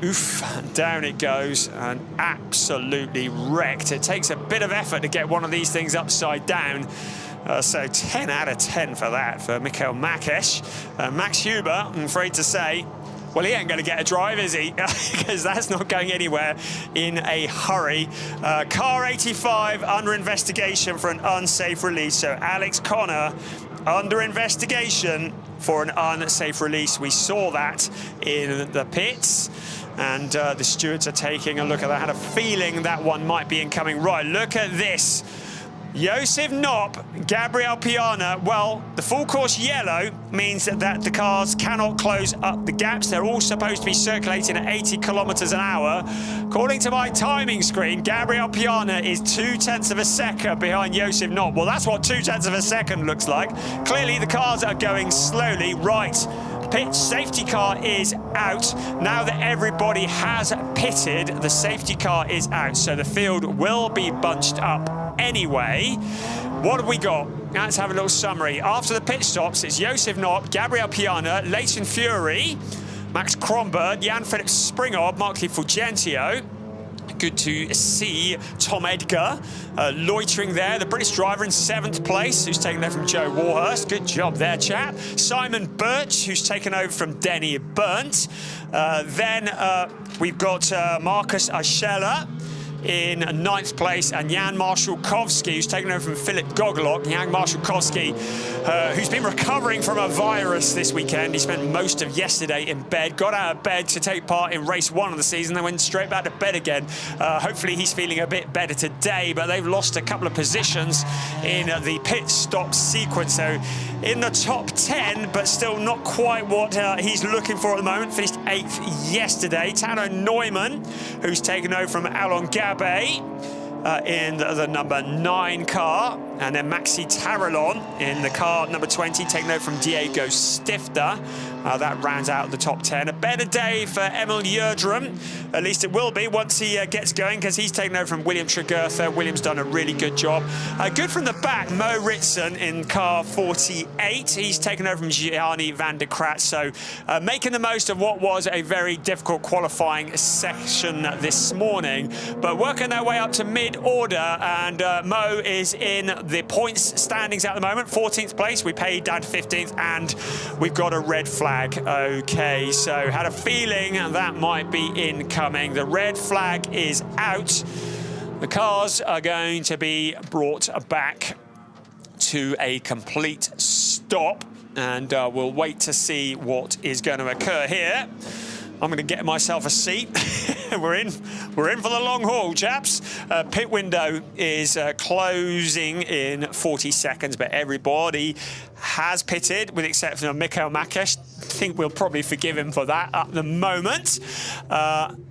Oof, down it goes, and absolutely wrecked. It takes a bit of effort to get one of these things upside down. So 10 out of 10 for that, for Mikael Makesh. Max Huber, I'm afraid to say, well, he ain't going to get a drive, is he? Because that's not going anywhere in a hurry. Car 85 under investigation for an unsafe release. So Alex Connor under investigation for an unsafe release. We saw that in the pits. And the stewards are taking a look at that. I had a feeling that one might be incoming. Right, look at this. Josef Knopp, Gabriel Piana. Well, the full course yellow means that the cars cannot close up the gaps. They're all supposed to be circulating at 80 kilometers an hour. According to my timing screen, Gabriel Piana is 0.2 of a second behind Josef Knopp. Well, that's what 0.2 of a second looks like. Clearly, the cars are going slowly. Right. Pit safety car is out. Now that everybody has pitted, the safety car is out, so the field will be bunched up anyway. What have we got? Let's have a little summary. After the pit stops, it's Josef Knopp, Gabriel Piana, Leighton Fury, Max Kronberg, Jan Philip Springorb, Mark De Fulgentio. Good to see Tom Edgar loitering there. The British driver in 7th place, who's taken over from Joe Warhurst. Good job there, chap. Simon Birch, who's taken over from Denny Burnt. Then we've got Marcus Aschella in 9th place, and Jan Marszalkowski, who's taken over from Philip Gogolok. Jan Marszalkowski, who's been recovering from a virus this weekend. He spent most of yesterday in bed, got out of bed to take part in race 1 of the season, then went straight back to bed again. Hopefully he's feeling a bit better today, but they've lost a couple of positions in the pit stop sequence. So in the top 10, but still not quite what he's looking for at the moment. Finished 8th yesterday. Tano Neumann, who's taken over from Alon Gabay in the number 9 car, and then Maxi Taralon in the car number 20, taken over from Diego Stifter. That rounds out the top 10. A better day for Emil Yerdrum. At least it will be once he gets going, because he's taken over from William Tregurtha. William's done a really good job. Good from the back, Mo Ritson in car 48. He's taken over from Gianni van der Krat. So making the most of what was a very difficult qualifying section this morning, but working their way up to mid-order. And Mo is in the points standings at the moment, 14th place. We paid down to 15th, and we've got a red flag. Okay, so had a feeling that might be incoming. The red flag is out. The cars are going to be brought back to a complete stop. and we'll wait to see what is going to occur here. I'm going to get myself a seat. We're in for the long haul, chaps. Pit window is closing in 40 seconds, but everybody has pitted, with the exception of Michael Makesh. I think we'll probably forgive him for that at the moment.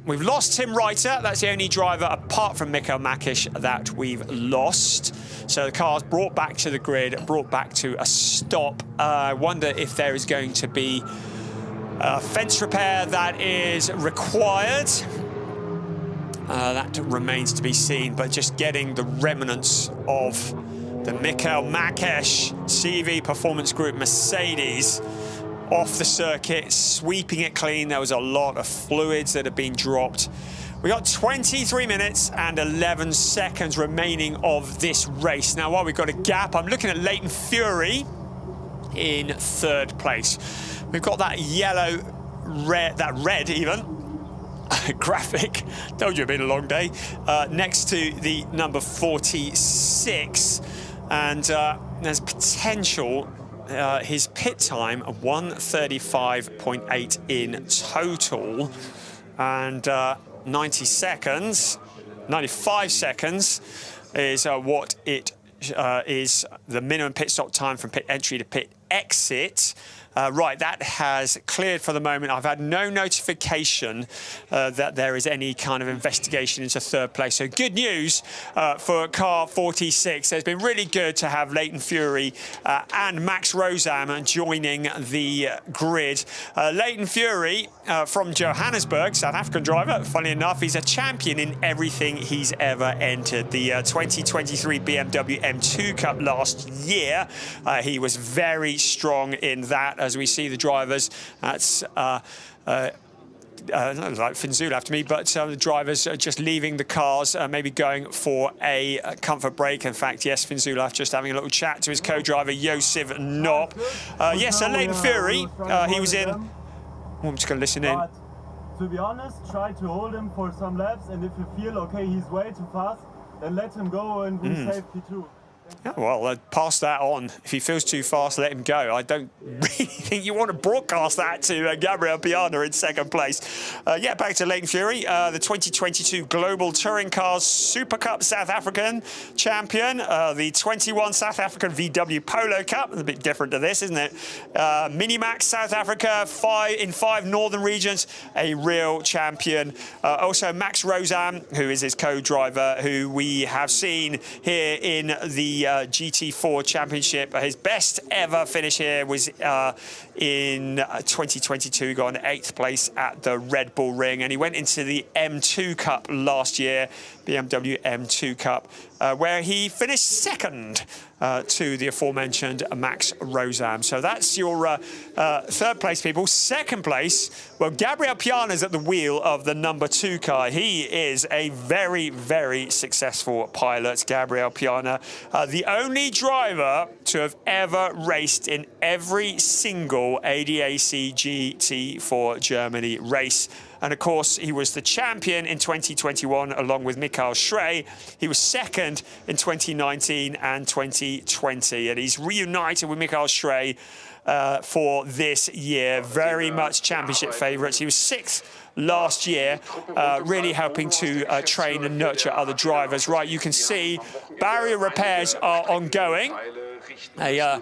We've lost Tim Reiter. That's the only driver apart from Michael Makesh that we've lost. So the car's brought back to the grid, brought back to a stop. I wonder if there is going to be fence repair that is required. That remains to be seen, but just getting the remnants of the Michael Makesh CV Performance Group Mercedes off the circuit, sweeping it clean. There was a lot of fluids that have been dropped. We got 23 minutes and 11 seconds remaining of this race. Now, while we've got a gap, I'm looking at Leighton Fury in third place. We've got that yellow, red, that red even, graphic, told you it'd been a long day, next to the number 46. And there's potential, his pit time, 1:35.8 in total. And 95 seconds is what it is the minimum pit stop time from pit entry to pit exit. Right, that has cleared for the moment. I've had no notification that there is any kind of investigation into third place. So good news for car 46. It's been really good to have Leighton Fury and Max Rosam joining the grid. Leighton Fury from Johannesburg, South African driver. Funny enough, he's a champion in everything he's ever entered. The 2023 BMW M2 Cup last year, he was very strong in that. As we see the drivers, that's like Finzula after me, but the drivers are just leaving the cars, maybe going for a comfort break. In fact, yes, Finzula just having a little chat to his co-driver, Josef Knopp. Yes, so Leighton Fury, he was in. Oh, I'm just going to listen in. To be honest, try to hold him for some laps, and if you feel okay, he's way too fast, then let him go and we safety too. Yeah, well, pass that on. If he feels too fast, let him go. I don't really think you want to broadcast that to Gabriel Piana in second place. Yeah, back to Leighton Fury, the 2022 Global Touring Cars Super Cup South African champion, the 21 South African VW Polo Cup, a bit different to this, isn't it? Minimax South Africa, in 5 northern regions, a real champion. Also, Max Rosam, who is his co-driver, who we have seen here in the GT4 Championship. His best ever finish here was in 2022. He got an 8th place at the Red Bull Ring, and he went into the M2 Cup last year, BMW M2 Cup, where he finished second to the aforementioned Max Rosam. So that's your third place, people. Second place, well, Gabriel Piana's at the wheel of the number 2 car. He is a very, very successful pilot, Gabriel Piana. The only driver to have ever raced in every single ADAC GT4 Germany race. And of course, he was the champion in 2021 along with Michael Schrey. He was second in 2019 and 2020. And he's reunited with Michael Schrey for this year. Very much championship favourites. He was 6th last year, really helping to train and nurture other drivers. Right, you can see barrier repairs are ongoing. A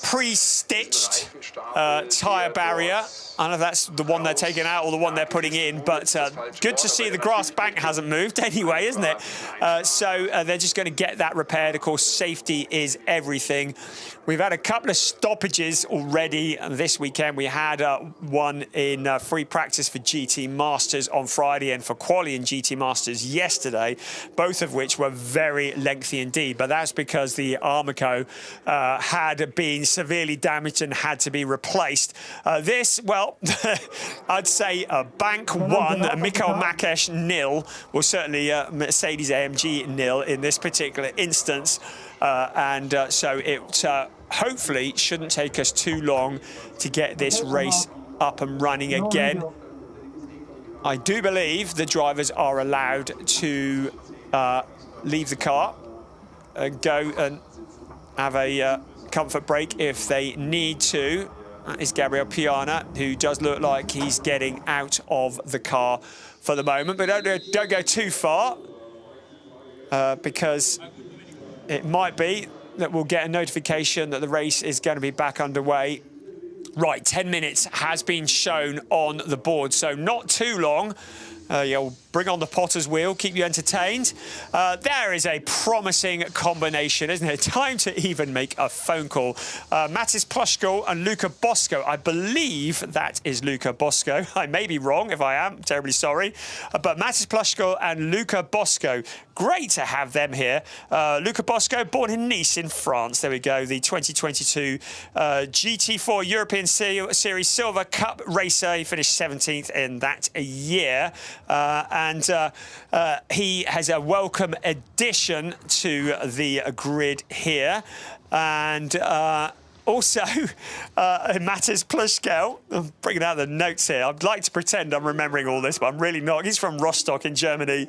pre-stitched tyre barrier. I don't know if that's the one they're taking out or the one they're putting in, but good to see the grass bank hasn't moved anyway, isn't it? So they're just going to get that repaired. Of course, safety is everything. We've had a couple of stoppages already this weekend. We had one in free practice for GT Masters on Friday and for quali in GT Masters yesterday, both of which were very lengthy indeed. But that's because the Armico had been severely damaged and had to be replaced. This, well, I'd say bank 1, Michael Makesh nil, or certainly Mercedes AMG nil in this particular instance. So it hopefully shouldn't take us too long to get this race up and running again. I do believe the drivers are allowed to leave the car and go and have a comfort break if they need to. That is Gabriel Piana, who does look like he's getting out of the car for the moment. But don't go too far, because it might be that we'll get a notification that the race is going to be back underway. Right, 10 minutes has been shown on the board, so not too long. You'll bring on the potter's wheel, keep you entertained. There is a promising combination, isn't it? Time to even make a phone call. Matis Plushko and Luca Bosco. I believe that is Luca Bosco. I may be wrong. If I am, terribly sorry. But Matis Plushko and Luca Bosco. Great to have them here. Luca Bosco, born in Nice in France. There we go. The 2022 GT4 European Series Silver Cup racer. He finished 17th in that year. And he has a welcome addition to the grid here. And also, Matis Plushko, I'm bringing out the notes here. I'd like to pretend I'm remembering all this, but I'm really not. He's from Rostock in Germany.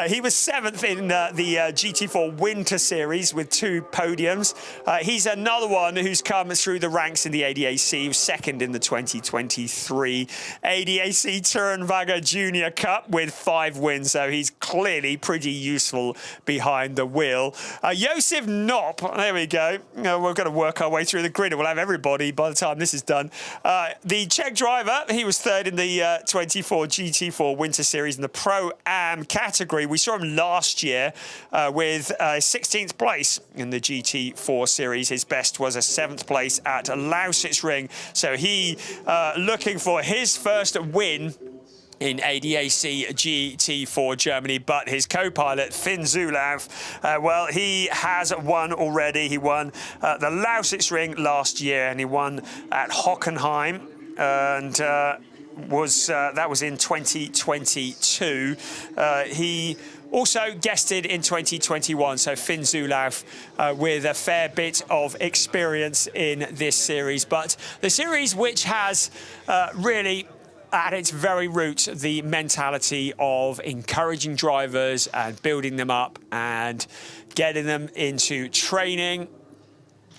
He was 7th in the GT4 Winter Series with 2 podiums. He's another one who's come through the ranks in the ADAC. He was 2nd in the 2023 ADAC Tourenwagen Junior Cup with 5 wins, so he's clearly pretty useful behind the wheel. Josef Knopp, there we go. We're going to work our way through the grid. We'll have everybody by the time this is done. The Czech driver, he was 3rd in the 24 GT4 Winter Series in the Pro-Am category. We saw him last year with 16th place in the GT4 Series. His best was a 7th place at Lausitz Ring. So he looking for his first win in ADAC GT4 Germany, but his co-pilot Finn Zulauf, well, he has won already. He won the Lausitz Ring last year, and he won at Hockenheim, and that was in 2022. He also guested in 2021, so Finn Zulauf with a fair bit of experience in this series, but the series which has really at its very root, the mentality of encouraging drivers and building them up and getting them into training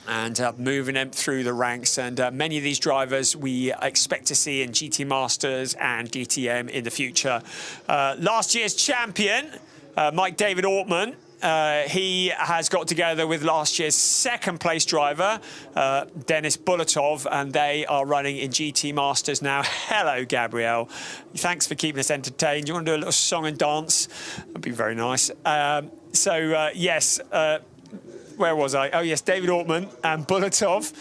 and moving them through the ranks. And many of these drivers we expect to see in GT Masters and DTM in the future. Last year's champion, Mike David Ortman, he has got together with last year's 2nd place driver, Denis Bulatov, and they are running in GT Masters now. Hello, Gabriel. Thanks for keeping us entertained. You want to do a little song and dance? That'd be very nice. Yes. Where was I? Oh, yes, David Ortman and Bulatov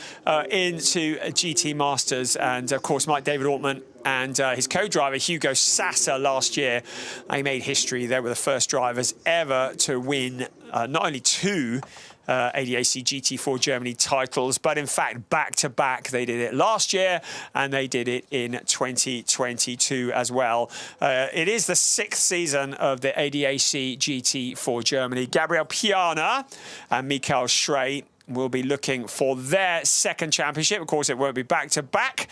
into GT Masters. And, of course, Mike David Ortman and his co-driver, Hugo Sasser, last year. They made history. They were the first drivers ever to win not only 2 ADAC GT4 Germany titles, but in fact back-to-back. They did it last year and they did it in 2022 as well. It is the 6th season of the ADAC GT4 Germany. Gabriel Piana and Mikael Schrey will be looking for their 2nd championship. Of course, it won't be back-to-back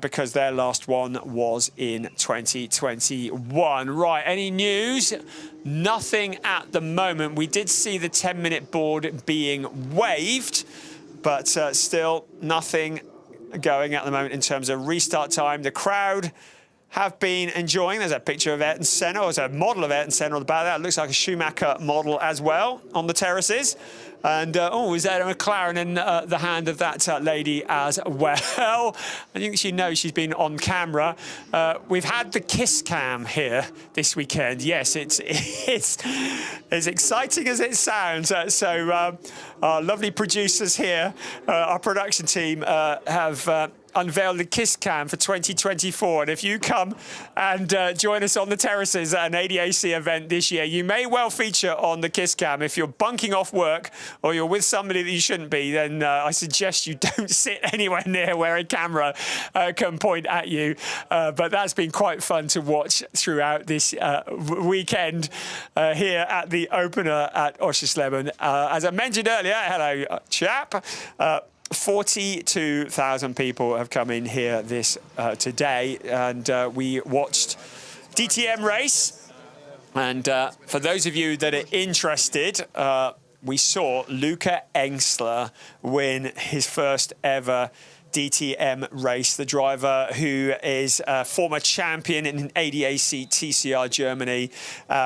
because their last one was in 2021. Right, any news? Nothing at the moment. We did see the 10-minute board being waived, but still nothing going at the moment in terms of restart time. The crowd have been enjoying. There's a picture of Ayrton Senna, or there's a model of Ayrton Senna on the back of that. It looks like a Schumacher model as well on the terraces. And, is that a McLaren in the hand of that lady as well? I think she knows she's been on camera. We've had the kiss cam here this weekend. Yes, it's as exciting as it sounds. Our lovely producers here, our production team, have unveiled the Kiss Cam for 2024. And if you come and join us on the terraces at an ADAC event this year, you may well feature on the Kiss Cam. If you're bunking off work or you're with somebody that you shouldn't be, then I suggest you don't sit anywhere near where a camera can point at you. But that's been quite fun to watch throughout this weekend here at the opener at Oschersleben. As I mentioned earlier, hello, chap. 42,000 people have come in here today, and we watched DTM race. And for those of you that are interested, we saw Luca Engstler win his first ever DTM race, the driver who is a former champion in ADAC TCR Germany.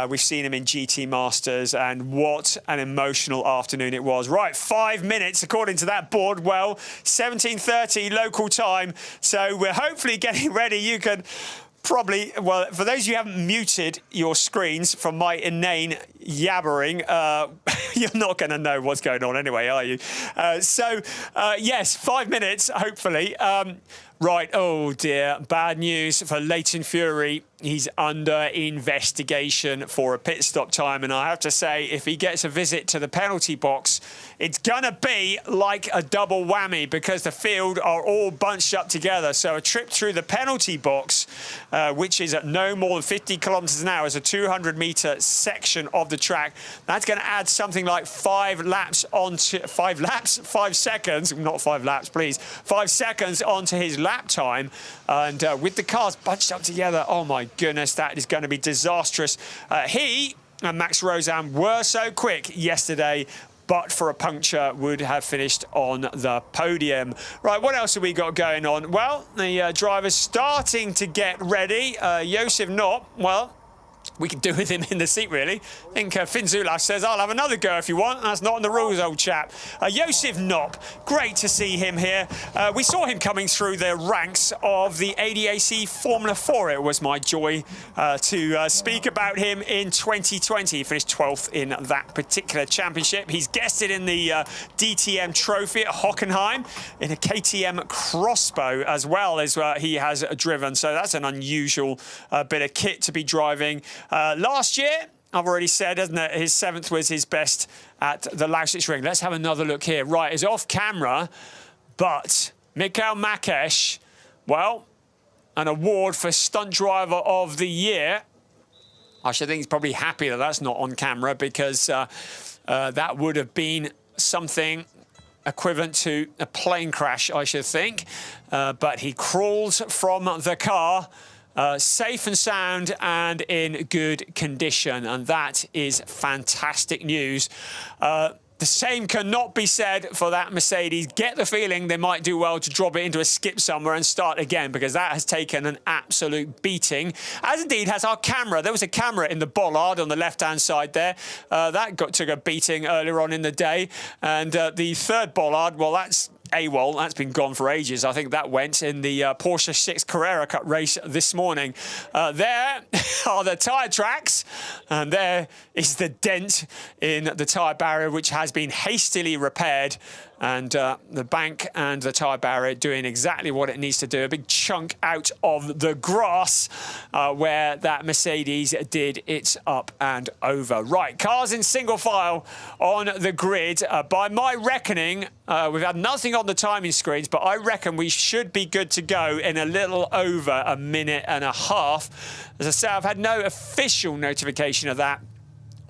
We've seen him in GT Masters, and what an emotional afternoon it was. Right, 5 minutes according to that board. Well, 17:30 local time, so we're hopefully getting ready. You can probably, well, for those of you who haven't muted your screens from my inane yabbering, you're not going to know what's going on anyway, are you? Yes, 5 minutes, hopefully. Right, oh dear, bad news for Leighton Fury. He's under investigation for a pit stop time, and I have to say, if he gets a visit to the penalty box, it's gonna be like a double whammy because the field are all bunched up together. So a trip through the penalty box, which is at no more than 50 kilometers an hour, is a 200-meter section of the track. That's going to add something like 5 seconds, not 5 laps, please, 5 seconds onto his lap time. And with the cars bunched up together, oh my goodness, that is going to be disastrous. He and Max Rozan were so quick yesterday, but for a puncture would have finished on the podium. Right, what else have we got going on? Well, the driver's starting to get ready. Josef Knopp, well, we could do with him in the seat, really. I think Finn Zulaf says, I'll have another go if you want. That's not in the rules, old chap. Josef Knopp, great to see him here. We saw him coming through the ranks of the ADAC Formula 4. It was my joy to speak about him in 2020. He finished 12th in that particular championship. He's guested in the DTM trophy at Hockenheim in a KTM crossbow as well as he has driven. So that's an unusual bit of kit to be driving. Last year, I've already said, hasn't it, his 7th was his best at the Lausitz Ring. Let's have another look here. Right, it's off camera, but Mikael Makesh, well, an award for Stunt Driver of the Year. I should think he's probably happy that that's not on camera because that would have been something equivalent to a plane crash, I should think. But he crawls from the car, safe and sound and in good condition, and that is fantastic news. The same cannot be said for that Mercedes. Get the feeling they might do well to drop it into a skip somewhere and start again, because that has taken an absolute beating, as indeed has our camera. There was a camera in the bollard on the left-hand side there. That took a beating earlier on in the day. And the third bollard, well, that's AWOL, that's been gone for ages. I think that went in the Porsche 6 Carrera Cup race this morning. There are the tyre tracks, and there is the dent in the tyre barrier, which has been hastily repaired. And the bank and the tyre barrier doing exactly what it needs to do. A big chunk out of the grass where that Mercedes did its up and over. Right, cars in single file on the grid. By my reckoning, we've had nothing on the timing screens, but I reckon we should be good to go in a little over a minute and a half. As I say, I've had no official notification of that,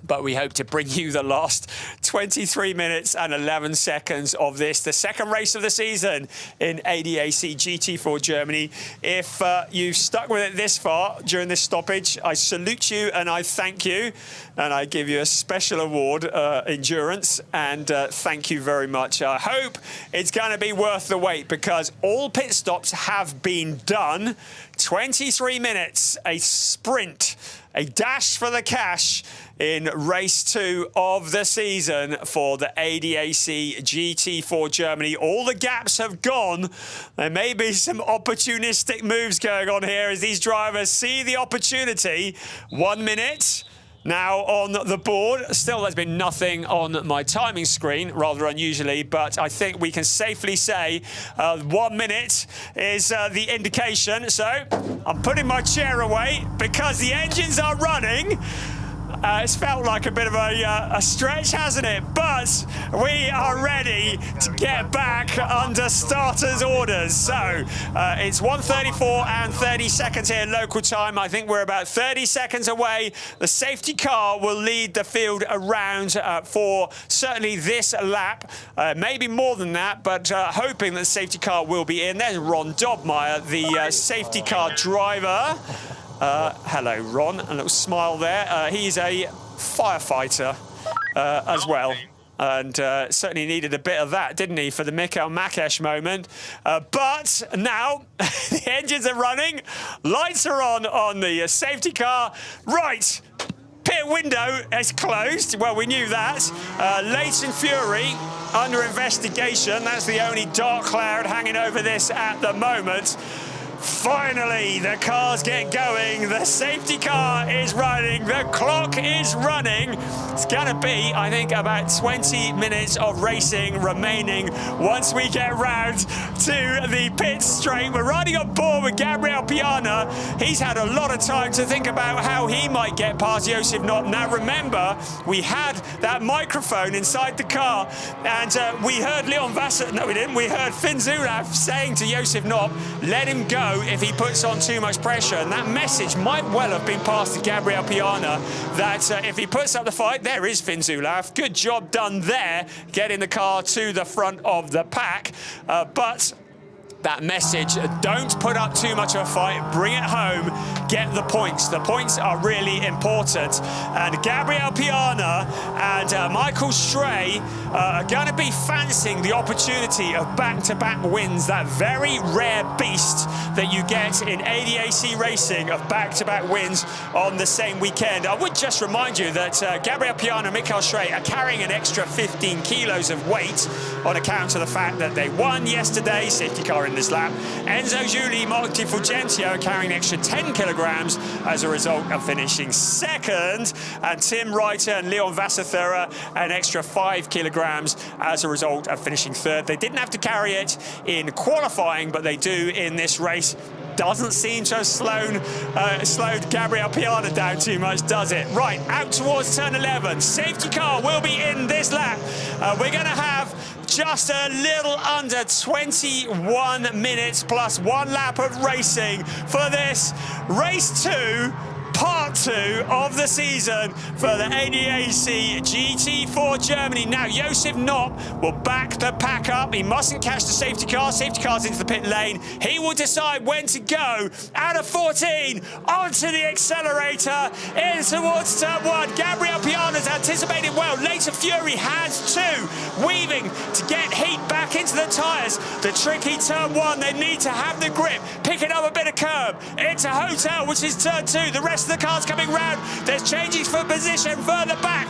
but we hope to bring you the last 23 minutes and 11 seconds of this, the second race of the season in ADAC GT4 Germany. If you've stuck with it this far during this stoppage, I salute you and I thank you. And I give you a special award, endurance, and thank you very much. I hope it's going to be worth the wait, because all pit stops have been done. 23 minutes, a sprint, a dash for the cash in race 2 of the season for the ADAC GT4 Germany. All the gaps have gone. There may be some opportunistic moves going on here as these drivers see the opportunity. 1 minute now on the board. Still, there's been nothing on my timing screen, rather unusually, but I think we can safely say 1 minute is the indication. So I'm putting my chair away because the engines are running. It's felt like a bit of a stretch, hasn't it? But we are ready to get back under starters' orders. So it's 1:34 and 30 seconds here local time. I think we're about 30 seconds away. The safety car will lead the field around for certainly this lap. Maybe more than that, but hoping that the safety car will be in. There's Ron Dobmeyer, the safety car driver. Hello, Ron. A little smile there. He's a firefighter as well. And certainly needed a bit of that, didn't he, for the Mikael Makesh moment. But now the engines are running, lights are on the safety car. Right, pit window is closed. Well, we knew that. Leighton Fury under investigation. That's the only dark cloud hanging over this at the moment. Finally, the cars get going. The safety car is running. The clock is running. It's going to be, I think, about 20 minutes of racing remaining once we get round to the pit straight. We're riding on board with Gabriel Piana. He's had a lot of time to think about how he might get past Josef Knopp. Now, remember, we had that microphone inside the car, and we heard Leon Vasser. No, we didn't. We heard Finn Zulaf saying to Josef Knopp, let him go if he puts on too much pressure. And that message might well have been passed to Gabriel Piana that if he puts up the fight, there is Finn Zulaf. Good job done there, getting the car to the front of the pack. But that message, don't put up too much of a fight, bring it home, get the points. The points are really important. And Gabriel Piana and Michael Stray are going to be fancying the opportunity of back-to-back wins, that very rare beast that you get in ADAC racing of back-to-back wins on the same weekend. I would just remind you that Gabriel Piana and Michael Stray are carrying an extra 15 kilos of weight on account of the fact that they won yesterday, safety car in this lap. Enzo Giuli, Mark Di Fulgentio are carrying an extra 10 kilograms as a result of finishing second. And Tim Reiter and Leon Vasser an extra 5 kilograms as a result of finishing third. They didn't have to carry it in qualifying, but they do in this race. Doesn't seem to have slowed Gabriel Piana down too much, does it? Right, out towards turn 11. Safety car will be in this lap. We're going to have just a little under 21 minutes plus 1 lap of racing for this race 2. Part 2 of the season for the ADAC GT4 Germany. Now, Josef Knopp will back the pack up. He mustn't catch the safety car. Safety car's into the pit lane. He will decide when to go. Out of 14, onto the accelerator, in towards turn 1. Gabriel Piana's anticipated well. Leighton Fury has 2. Weaving to get heat back into the tyres. The tricky turn 1, they need to have the grip. Picking up a bit of curb. Into Hotel, which is turn 2. The rest of the car's coming round. There's changes for position further back.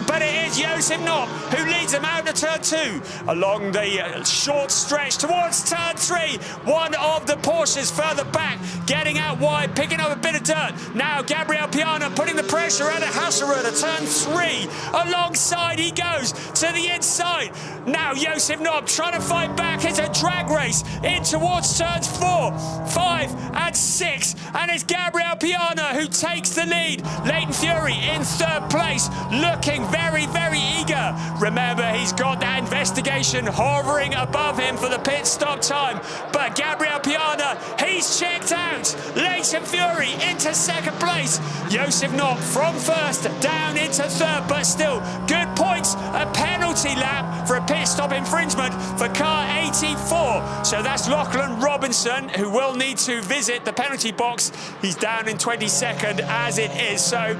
But it is Josef Knopp who leads them out to turn 2 along the short stretch towards turn 3. One of the Porsches further back, getting out wide, picking up a bit of dirt. Now Gabriel Piana putting the pressure out of Hasserer to turn 3. Alongside he goes to the inside. Now Josef Knopp trying to fight back. It's a drag race in towards turns 4, 5 and 6. And it's Gabriel Piana who takes the lead. Leighton Fury in 3rd place, looking very, very eager. Remember, he's got that investigation hovering above him for the pit stop time. But Gabriel Piana, he's checked out. Leighton Fury into 2nd place. Josef Knopp from 1st down into 3rd, but still good points. A penalty lap for a pit stop infringement for car 84. So that's Lachlan Robinson, who will need to visit the penalty box. He's down in 22nd as it is. So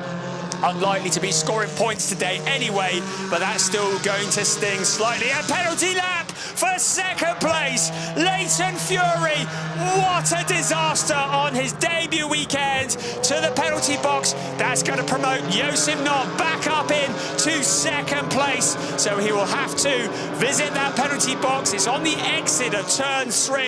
unlikely to be scoring points today anyway, but that's still going to sting slightly. A penalty lap for 2nd place. Leighton Fury, what a disaster on his debut weekend to the penalty box. That's going to promote Josef Knopp back up in to 2nd place. So he will have to visit that penalty box. It's on the exit of turn 3.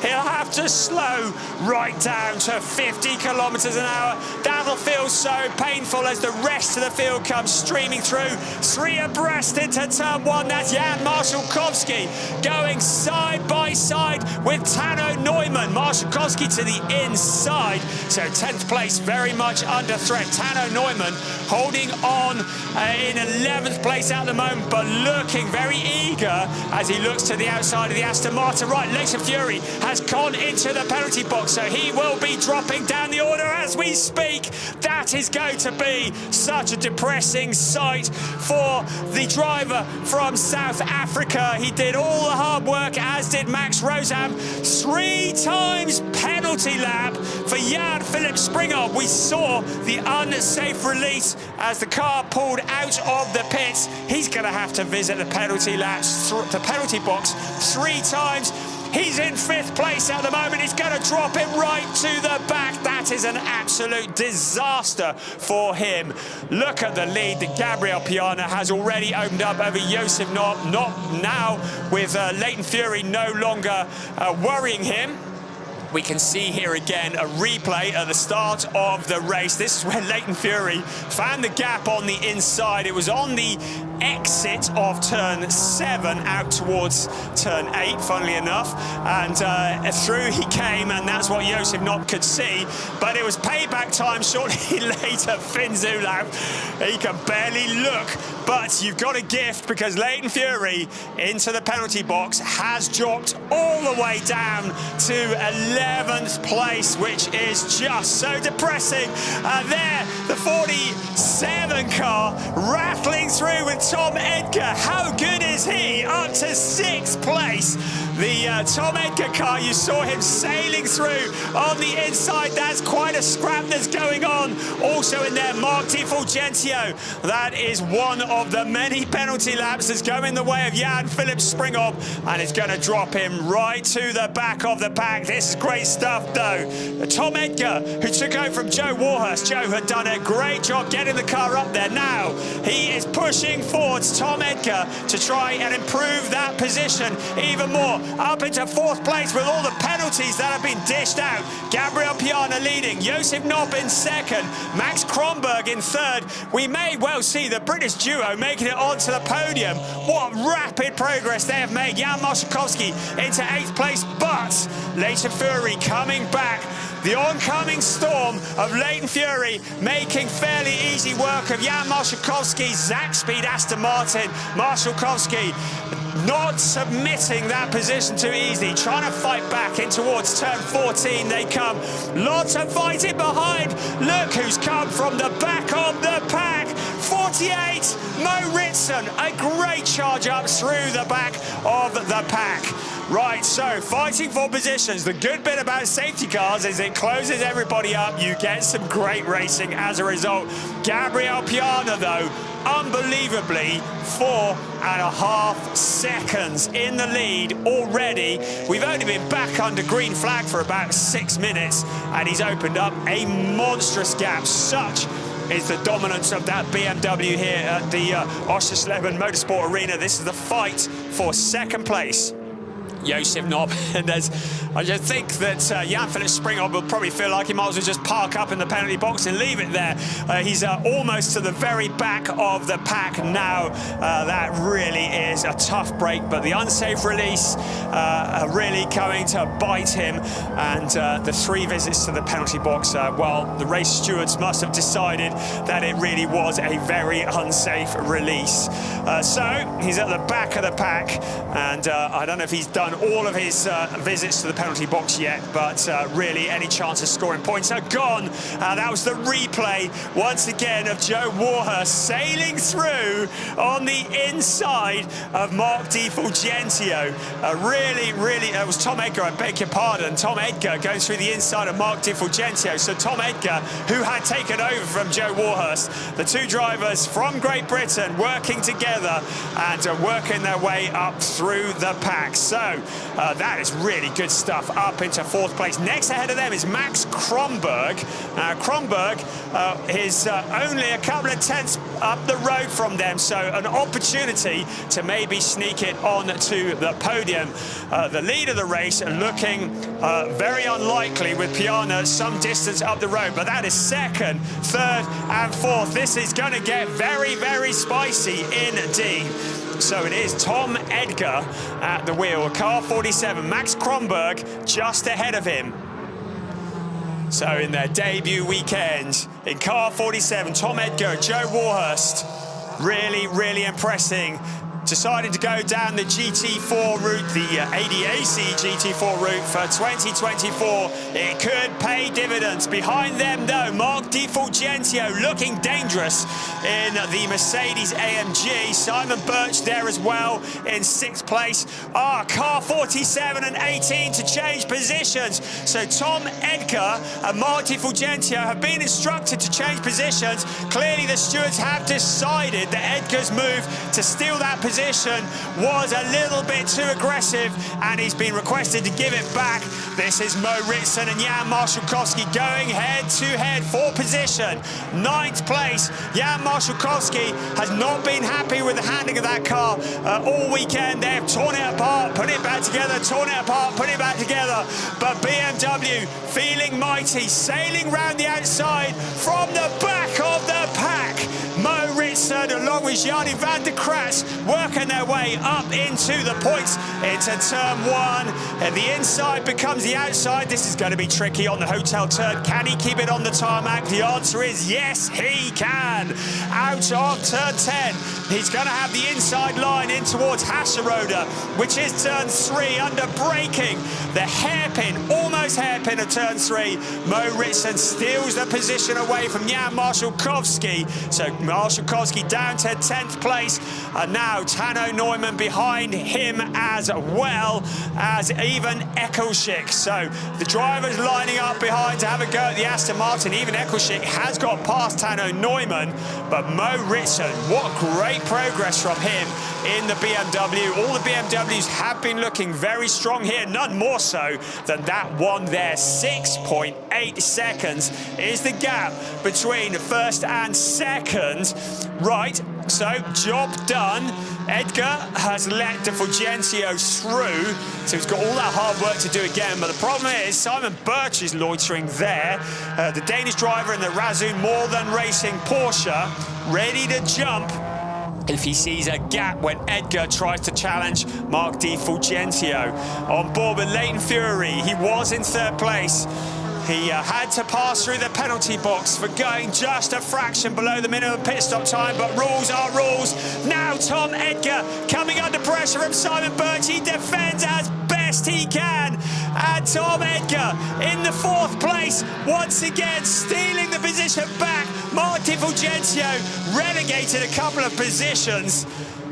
He'll have to slow right down to 50 kilometers an hour. That'll feel so painful as the rest of the field comes streaming through. 3 abreast into turn 1. That's Jan Marszałkowski going side by side with Tano Neumann. Marszałkowski to the inside. So 10th place very much under threat. Tano Neumann holding on in 11th place at the moment, but looking very eager as he looks to the outside of the Aston Martin. Right, Leighton Fury has gone into the penalty box, so he will be dropping down the order as we speak. That is going to be such a depressing sight for the driver from South Africa. He did all all the hard work, as did Max Rosam. 3 times penalty lap for Jan-Philipp Springhoff. We saw the unsafe release as the car pulled out of the pits. He's going to have to visit the penalty box 3 times. He's in 5th place at the moment. He's going to drop it right to the back. That is an absolute disaster for him. Look at the lead that Gabriel Piana has already opened up over Josef Knopp. Not now with Leighton Fury no longer worrying him. We can see here again a replay at the start of the race. This is where Leighton Fury found the gap on the inside. It was on the exit of turn 7 out towards turn 8, funnily enough, and through he came, and that's what Josef Knopp could see. But it was payback time shortly later. Finn Zulauf, he can barely look, but you've got a gift, because Leighton Fury into the penalty box has dropped all the way down to 11th place, which is just so depressing. There, the 47 car rattling through with Tom Edgar. How good is he? Up to 6th place. The Tom Edgar car, you saw him sailing through on the inside. That's quite a scrap that's going on. Also in there, Mark Di Fulgentio. That is one of the many penalty laps that's going the way of Jan-Philipp Springhoff, and it's going to drop him right to the back of the pack. This is great stuff, though. Tom Edgar, who took over from Joe Warhurst. Joe had done a great job getting the car up there. Now he is pushing forwards, Tom Edgar, to try and improve that position even more. Up into 4th place with all the penalties that have been dished out. Gabriel Piana leading, Josef Knopp in 2nd, Max Kronberg in 3rd. We may well see the British duo making it onto the podium. What rapid progress they have made. Jan Moszkowski into 8th place, but Leighton Fury coming back. The oncoming storm of Leighton Fury making fairly easy work of Jan Moszkowski. Zach Speed Aston Martin. Moszkowski not submitting that position too easily, trying to fight back in towards turn 14 they come. Lots of fighting behind. Look who's come from the back of the pack. 48, Mo Ritson, a great charge up through the back of the pack. Right, so fighting for positions. The good bit about safety cars is it closes everybody up. You get some great racing as a result. Gabriel Piana, though, unbelievably 4.5 seconds in the lead already. We've only been back under green flag for about 6 minutes, and he's opened up a monstrous gap. Such is the dominance of that BMW here at the Oschersleben Motorsport Arena. This is the fight for 2nd place. Josef Knopp, and I just think that Jan-Philipp Springhoff will probably feel like he might as well just park up in the penalty box and leave it there. He's almost to the very back of the pack now. That really is a tough break, but the unsafe release really going to bite him, and the 3 visits to the penalty box, well, the race stewards must have decided that it really was a very unsafe release. So he's at the back of the pack, and I don't know if he's done all of his visits to the penalty box yet, but really any chance of scoring points are gone. That was the replay once again of Joe Warhurst sailing through on the inside of Mark Di Fulgentio. Really, it was Tom Edgar, I beg your pardon. Tom Edgar going through the inside of Mark Di Fulgentio. So Tom Edgar, who had taken over from Joe Warhurst, the 2 drivers from Great Britain working together and working their way up through the pack. So that is really good stuff, up into 4th place. Next ahead of them is Max Kronberg. Kronberg is only a couple of tenths up the road from them, so an opportunity to maybe sneak it on to the podium. The lead of the race looking very unlikely, with Piana some distance up the road, but that is 2nd, 3rd and 4th. This is going to get very, very spicy indeed. So it is Tom Edgar at the wheel, car 47. Max Kronberg just ahead of him. So in their debut weekend in car 47, Tom Edgar, Joe Warhurst, really, really impressing decided to go down the GT4 route, the ADAC GT4 route for 2024. It could pay dividends. Behind them, though, Mark Di Fulgenzio looking dangerous in the Mercedes AMG. Simon Birch there as well in 6th place. Car 47 and 18 to change positions. So Tom Edgar and Mark Di Fulgenzio have been instructed to change positions. Clearly the stewards have decided that Edgar's move to steal that position was a little bit too aggressive, and he's been requested to give it back. This is Mo Ritson and Jan Marszałkowski going head-to-head for position. 9th place. Jan Marszałkowski has not been happy with the handling of that car all weekend. They've torn it apart, put it back together, torn it apart, put it back together. But BMW feeling mighty, sailing round the outside from the back of the pack. Mo Ritson along with Gianni van der Kratz working their way up into the points into turn 1, and the inside becomes the outside. This is going to be tricky on the hotel turn. Can he keep it on the tarmac? The answer is yes, he can. Out of turn 10, he's going to have the inside line in towards Hasserode, which is turn 3 under braking. The hairpin, almost hairpin of turn 3. Mo Ritson steals the position away from Jan Marszałkowski. So Marszałkowski down to 10th place, and now Tano Neumann behind him as well as even Eccleshick. So the drivers lining up behind to have a go at the Aston Martin. Even Eccleshick has got past Tano Neumann, but Mo Ritson, what great progress from him in the BMW. All the BMWs have been looking very strong here, none more so than that one there. 6.8 seconds is the gap between first and second. Right, so job done. Edgar has let Di Fulgenzio through, so he's got all that hard work to do again. But the problem is Simon Birch is loitering there. The Danish driver in the Razzoon More Than Racing Porsche, ready to jump if he sees a gap when Edgar tries to challenge Mark Di Fulgenzio. On board with Leighton Fury, he was in 3rd place. He had to pass through the penalty box for going just a fraction below the minimum pit stop time, but rules are rules. Now Tom Edgar coming under pressure from Simon Birch. He defends as best he can. And Tom Edgar in the 4th place, once again stealing the position back. Mark Di Fulgenzio relegated a couple of positions.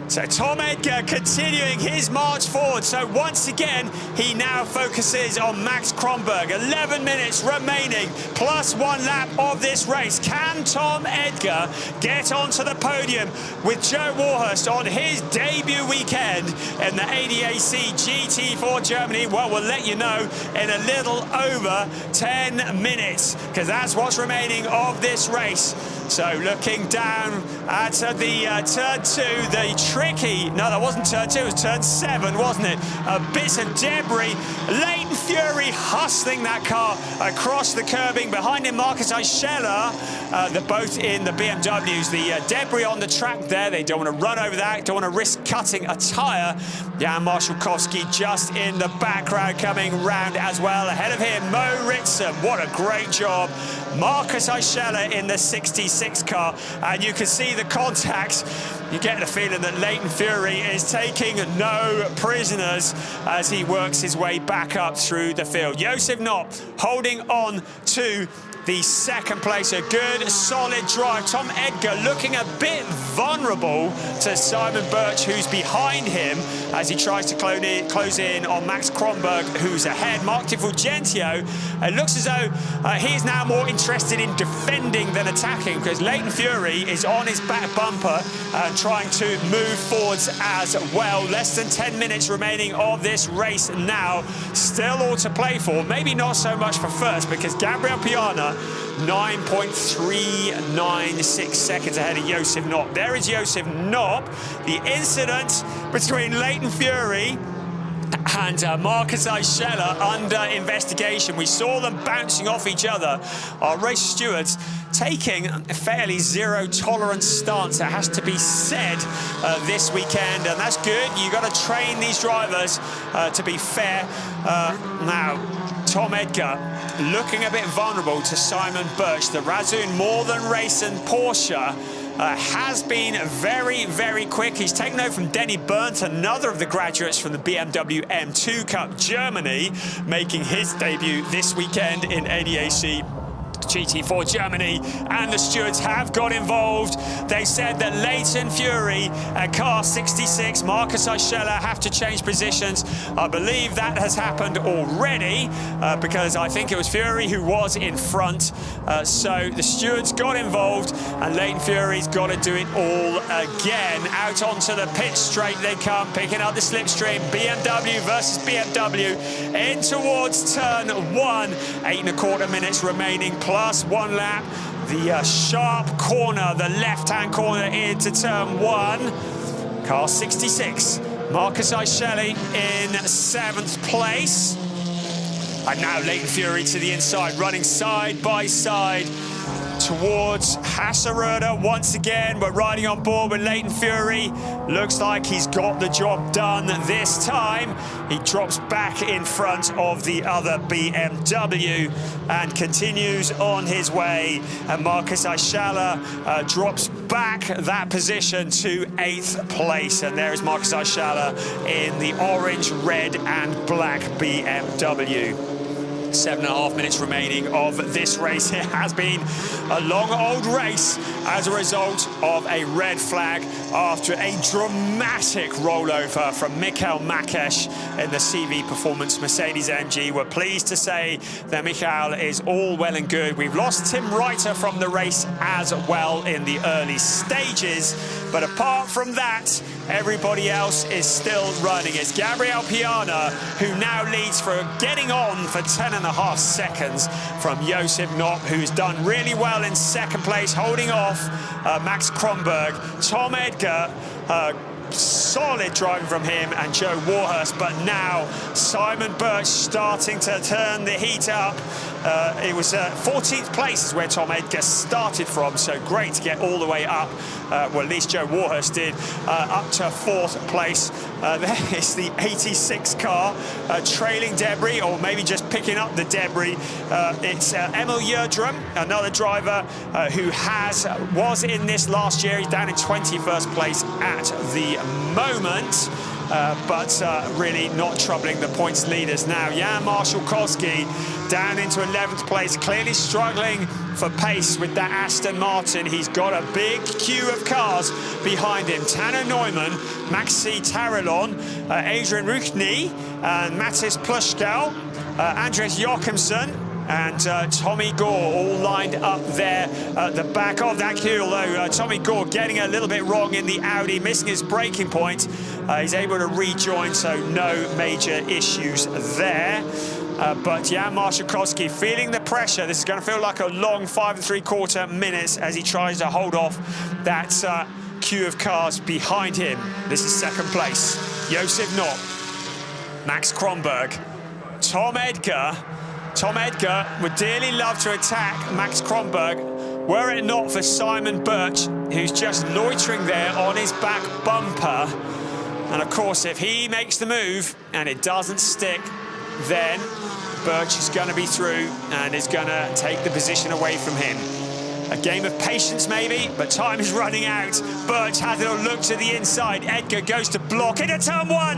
So Tom Edgar continuing his march forward. So once again, he now focuses on Max Kronberg. 11 minutes remaining, plus 1 lap of this race. Can Tom Edgar get onto the podium with Joe Warhurst on his debut weekend in the ADAC GT4 Germany? Well, we'll let you know in a little over 10 minutes, because that's what's remaining of this race. So looking down at the turn 2, the tricky, no, that wasn't turn 2, it was turn 7, wasn't it? Bits of debris. Leighton Fury hustling that car across the curbing. Behind him, Marcus Eichler, they're both in the BMWs. The debris on the track there, they don't want to run over that, don't want to risk cutting a tyre. Jan Marszałkowski just in the background coming round as well. Ahead of him, Mo Ritson, what a great job. Marcus Eichler in the 66 car, and you can see the contacts. You get the feeling that Leighton Fury is taking no prisoners as he works his way back up through the field. Josef Knopp holding on to the 2nd place. A good, solid drive. Tom Edgar looking a bit vulnerable to Simon Birch, who's behind him as he tries to close in on Max Kronberg, who's ahead. Mark Di Fulgenzio, it looks as though he's now more interested in defending than attacking, because Leighton Fury is on his back bumper and trying to move forwards as well. Less than 10 minutes remaining of this race now. Still all to play for. Maybe not so much for first, because Gabriel Piana 9.396 seconds ahead of Josef Knopp. There is Josef Knopp. The incident between Leighton Fury and Marcus Eichler under investigation. We saw them bouncing off each other. Our race stewards taking a fairly zero-tolerance stance, it has to be said, this weekend, and that's good. You've got to train these drivers to be fair. Now, Tom Edgar looking a bit vulnerable to Simon Birch. The Razzoon More Than Racing Porsche has been very, very quick. He's taken over from Denny Burnt, another of the graduates from the BMW M2 Cup Germany, making his debut this weekend in ADAC GT4 Germany, and the stewards have got involved. They said that Leighton Fury and car 66, Marcus Eichela, have to change positions. I believe that has happened already because I think it was Fury who was in front. So the stewards got involved, and Leighton Fury's got to do it all again. Out onto the pit straight they come, picking up the slipstream. BMW versus BMW in towards turn 1. 8.25 minutes remaining, plus 1 lap. The sharp corner, the left-hand corner into turn 1. Car 66, Marcus Eichela in 7th place. And now Leighton Fury to the inside, running side by side towards Hasseröder once again. We're riding on board with Leighton Fury. Looks like he's got the job done this time. He drops back in front of the other BMW and continues on his way. And Marcus Eichela drops back that position to 8th place. And there is Marcus Eichela in the orange, red and black BMW. 7.5 minutes remaining of this race. It has been a long old race as a result of a red flag after a dramatic rollover from Michael Makesh in the CV Performance Mercedes AMG. We're pleased to say that Michael is all well and good. We've lost Tim Reiter from the race as well in the early stages, but apart from that, everybody else is still running. It's Gabriel Piana who now leads for getting on for 10.5 seconds from Josef Knopp, who's done really well in 2nd place, holding off Max Kronberg. Tom Edgar, solid driving from him, and Joe Warhurst, but now Simon Birch starting to turn the heat up. It was 14th place is where Tom Edgar started from, so great to get all the way up. Well, at least Joe Warhurst did, up to 4th place. There is the 86 car trailing debris, or maybe just picking up the debris. It's Emil Yerdrum, another driver who was in this last year. He's down in 21st place at the moment. But really not troubling the points leaders now. Jan Marszałkowski down into 11th place, clearly struggling for pace with that Aston Martin. He's got a big queue of cars behind him. Tanner Neumann, Maxi Tarillon, Adrian Ruchny, and Mattis Plushkal, Andres Jochimsen, and Tommy Gore all lined up there at the back of that queue, although Tommy Gore getting a little bit wrong in the Audi, missing his braking point. He's able to rejoin, so no major issues there. But Jan Marszałkowski feeling the pressure. This is going to feel like a long 5.75 minutes as he tries to hold off that queue of cars behind him. This is 2nd place. Josef Knopp, Max Kronberg, Tom Edgar. Tom Edgar would dearly love to attack Max Kronberg, were it not for Simon Birch, who's just loitering there on his back bumper. And of course, if he makes the move and it doesn't stick, then Birch is going to be through and is going to take the position away from him. A game of patience maybe, but time is running out. Birch has a look to the inside. Edgar goes to block into turn 1.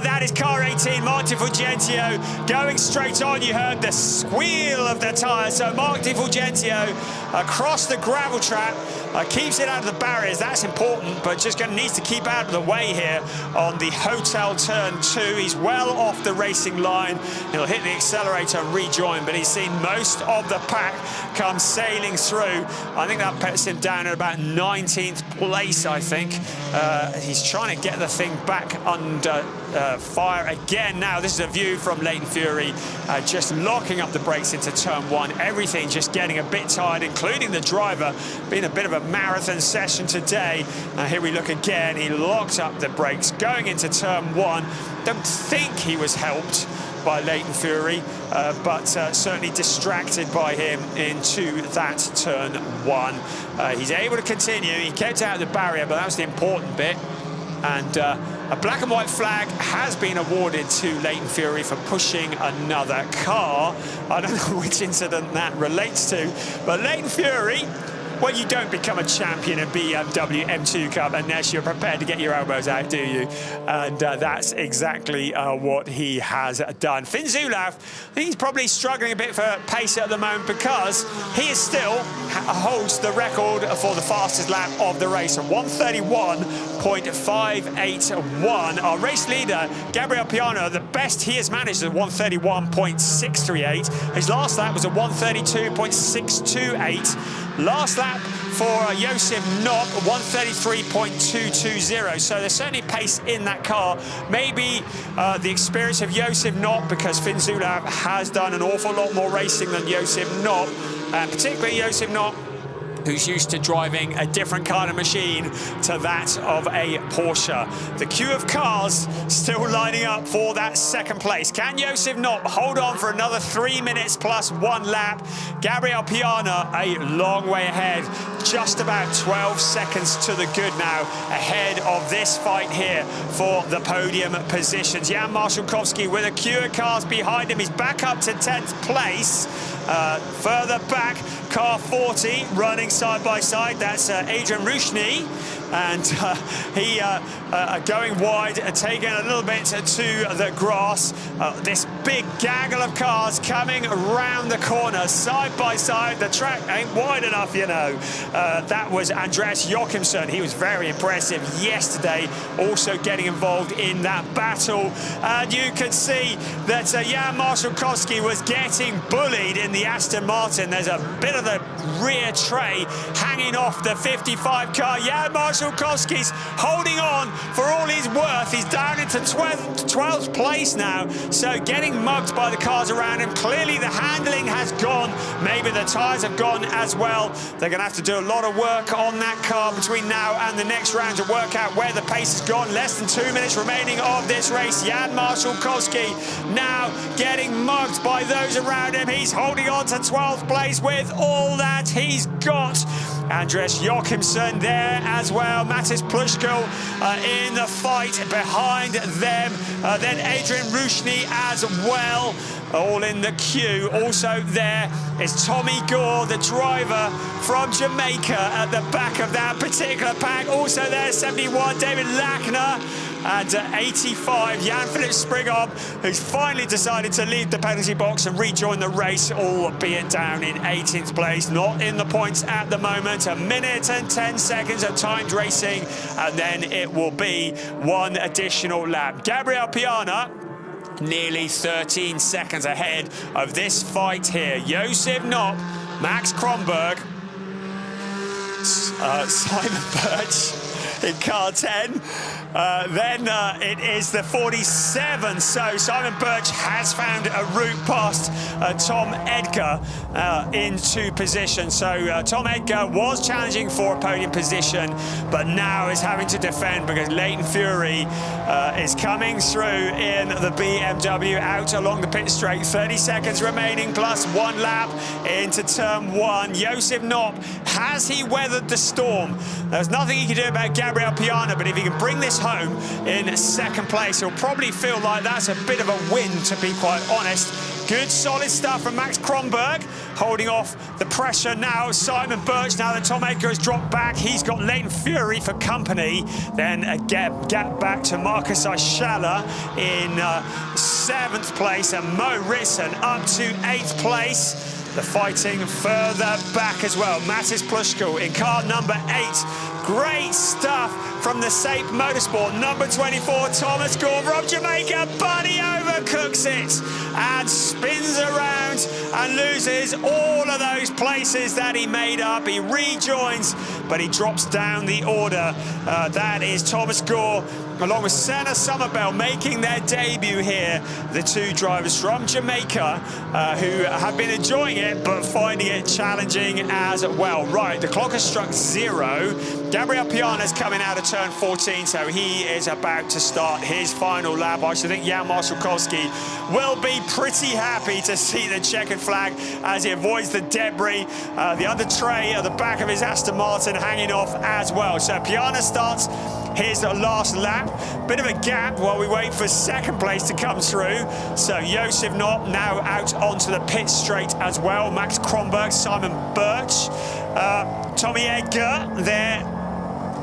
That is car 18, Marc Di Fulgentio going straight on. You heard the squeal of the tyre. So Marc Di Fulgentio across the gravel trap, keeps it out of the barriers. That's important, but just needs to keep out of the way here on the hotel turn 2. He's well off the racing line. He'll hit the accelerator and rejoin, but he's seen most of the pack come sailing through. I think that puts him down at about 19th place, I think. He's trying to get the thing back under fire again now. This is a view from Leighton Fury, just locking up the brakes into turn 1. Everything just getting a bit tired, including the driver. Been a bit of a marathon session today. Here we look again. He locked up the brakes going into turn 1. Don't think he was helped by Leighton Fury, but certainly distracted by him into that turn 1. He's able to continue. He kept out the barrier, but that was the important bit. And a black and white flag has been awarded to Leighton Fury for pushing another car. I don't know which incident that relates to, but Leighton Fury Well, you don't become a champion in BMW M2 Cup unless you're prepared to get your elbows out, do you? And that's exactly what he has done. Finn Zulauf, I think he's probably struggling a bit for pace at the moment because he is still holds the record for the fastest lap of the race, 131.581. Our race leader, Gabriel Piano, the best he has managed is 131.638. His last lap was a 132.628. Last lap for Josef Knopp, 133.220. So there's certainly pace in that car. Maybe the experience of Josef Knopp, because Finn Zulauf has done an awful lot more racing than Josef Knopp, and particularly Josef Knopp, who's used to driving a different kind of machine to that of a Porsche. The queue of cars still lining up for that second place. Can Josef Knopp hold on for another 3 minutes plus 1 lap? Gabriel Piana a long way ahead, just about 12 seconds to the good now, ahead of this fight here for the podium positions. Jan Marszałkowski with a queue of cars behind him. He's back up to 10th place. Further back, car 40 running side by side. That's Adrian Rushny, and he going wide, taking a little bit to the grass. This big gaggle of cars coming around the corner, side by side. The track ain't wide enough, you know. That was Andreas Jochimsen. He was very impressive yesterday, also getting involved in that battle. And you could see that Jan Marszałkowski was getting bullied in the Aston Martin. There's a bit of the rear tray hanging off the 55 car. Jan Marszałkowski's holding on for all he's worth. He's down into 12th place now, so getting mugged by the cars around him. Clearly the handling has gone. Maybe the tyres have gone as well. They're going to have to do a lot of work on that car between now and the next round to work out where the pace has gone. Less than 2 minutes remaining of this race. Jan Marszałkowski now getting mugged by those around him. He's holding on to 12th place with all that he's got. Andreas Jochimsen there as well. Matis Plushko in the fight behind them. Then Adrian Rushny as well, all in the queue. Also there is Tommy Gore, the driver from Jamaica, at the back of that particular pack. Also there, 71, David Lackner. And 85, Jan-Philipp Sprigop, who's finally decided to leave the penalty box and rejoin the race, albeit down in 18th place, not in the points at the moment. 1 minute and 10 seconds of timed racing, and then it will be one additional lap. Gabriel Piana, nearly 13 seconds ahead of this fight here. Josef Knopp, Max Kronberg, Simon Birch in car 10. Then it is the 47. So Simon Birch has found a route past Tom Edgar into position. So Tom Edgar was challenging for a podium position, but now is having to defend because Leighton Fury is coming through in the BMW out along the pit straight. 30 seconds remaining plus 1 lap into turn 1. Josef Knopp, has he weathered the storm? There's nothing he can do about Gabriel Piana, but if he can bring this home in second place, he'll probably feel like that's a bit of a win, to be quite honest. Good solid stuff from Max Kronberg, holding off the pressure now. Simon Birch, now that Tom Edgar has dropped back, he's got Leighton Fury for company. Then a gap back to Marcus Ayala in 7th place, and Mo Ritson up to 8th place. The fighting further back as well. Matis Plushko in car number 8. Great stuff from the Sape Motorsport. Number 24, Thomas Gore from Jamaica, but he overcooks it and spins around and loses all of those places that he made up. He rejoins, but he drops down the order. That is Thomas Gore, along with Senna Somerville, making their debut here. The two drivers from Jamaica who have been enjoying it, but finding it challenging as well. Right, the clock has struck 0. Gabriel Piana's coming out of turn 14, so he is about to start his final lap. I should think Jan Marszałkowski will be pretty happy to see the checkered flag as he avoids the debris. The other tray at the back of his Aston Martin hanging off as well. So Piana starts Here's the last lap. Bit of a gap while we wait for second place to come through. So Josef Knopp now out onto the pit straight as well. Max Kronberg, Simon Birch, Tommy Edgar there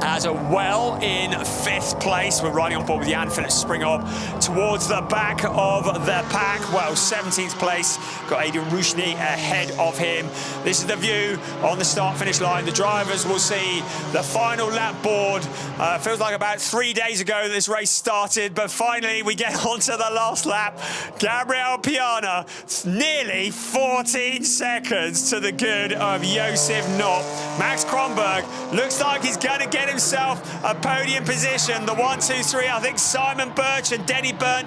as well in 5th place. We're riding on board with Jan Philipp Springhoff towards the back of the pack. Well, 17th place, got Adrian Rouchny ahead of him. This is the view on the start-finish line. The drivers will see the final lap board. Feels like about 3 days ago this race started, but finally we get onto the last lap. Gabriel Piana, nearly 14 seconds to the good of Josef Knopp. Max Kronberg looks like he's going to get himself a podium position. The 1, 2, 3, I think Simon Birch and Denny Berndt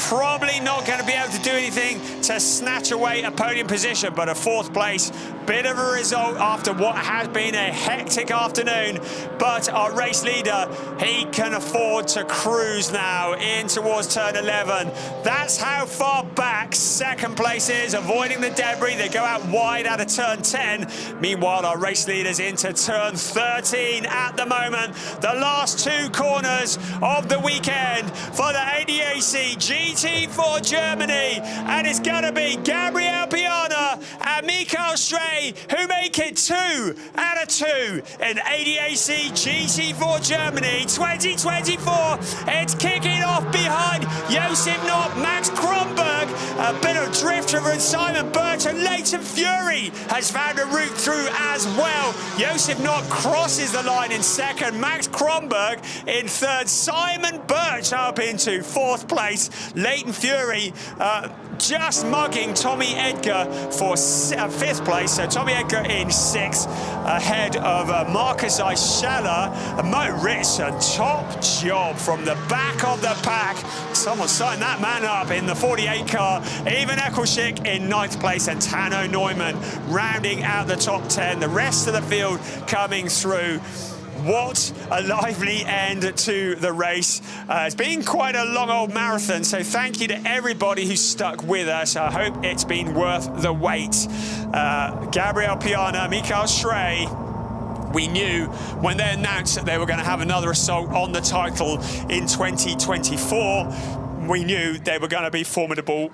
probably not going to be able to do anything to snatch away a podium position, but a 4th place, bit of a result after what has been a hectic afternoon. But our race leader, he can afford to cruise now in towards turn 11. That's how far back second place is, avoiding the debris. They go out wide out of turn 10. Meanwhile, our race leader's into turn 13 at the moment. The last 2 corners of the weekend for the ADAC GT4 Germany, and it's going to be Gabriel Piana and Michael Stray who make it 2 out of 2 in ADAC GT4 Germany 2024. It's kicking off behind Josef Knopp, Max Kronberg, a bit of drift from Simon Birch, and Leighton Fury has found a route through as well. Josef Knopp crosses the line in 2nd, Max Kronberg in 3rd, Simon Birch up into 4th place. Leighton Fury just mugging Tommy Edgar for 5th place. So Tommy Edgar in 6th, ahead of Marcus Eichler. Mo Ritson, top job from the back of the pack. Someone signed that man up in the 48 car. Ivan Eccleschick in 9th place, and Tano Neumann rounding out the top 10. The rest of the field coming through. What a lively end to the race. It's been quite a long old marathon, so thank you to everybody who stuck with us. I hope it's been worth the wait. Gabriel Piana, Michael Stray, we knew when they announced that they were going to have another assault on the title in 2024, we knew they were going to be formidable.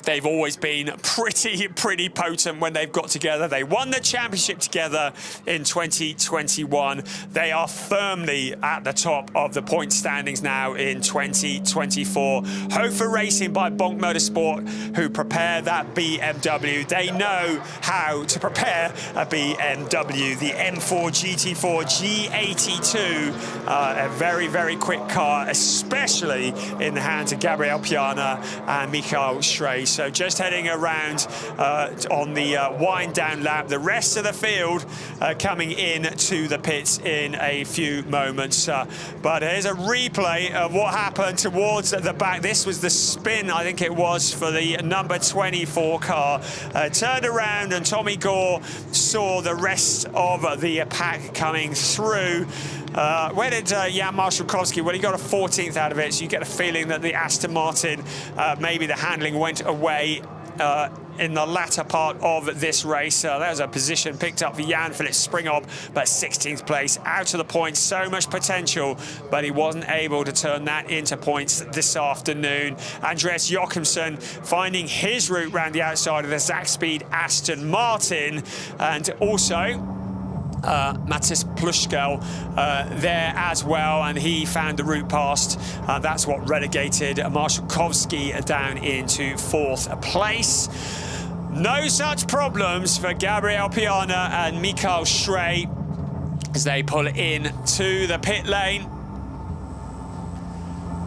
They've always been pretty potent when they've got together. They won the championship together in 2021. They are firmly at the top of the point standings now in 2024. Hofer Racing by Bonk Motorsport, who prepare that BMW. They know how to prepare a BMW. The M4 GT4 G82, a very quick car, especially in the hands of Gabriel Piana and Michael Stray. So just heading around on the wind down lap. The rest of the field coming in to the pits in a few moments. But here's a replay of what happened towards the back. This was the spin, I think it was, for the number 24 car. Turned around and Tommy Gore saw the rest of the pack coming through. Where did Jan Marszałkowski? Well, he got a 14th out of it, so you get a feeling that the Aston Martin, maybe the handling went away in the latter part of this race. That was a position picked up for Jan Philipp Springhoff, but 16th place, out of the points. So much potential, but he wasn't able to turn that into points this afternoon. Andreas Jochimsen finding his route round the outside of the Zach Speed Aston Martin, and also Matis Plushkel there as well, and he found the route past. That's what relegated Marszałkowski down into 4th place. No such problems for Gabriel Piana and Michael Stray as they pull in to the pit lane.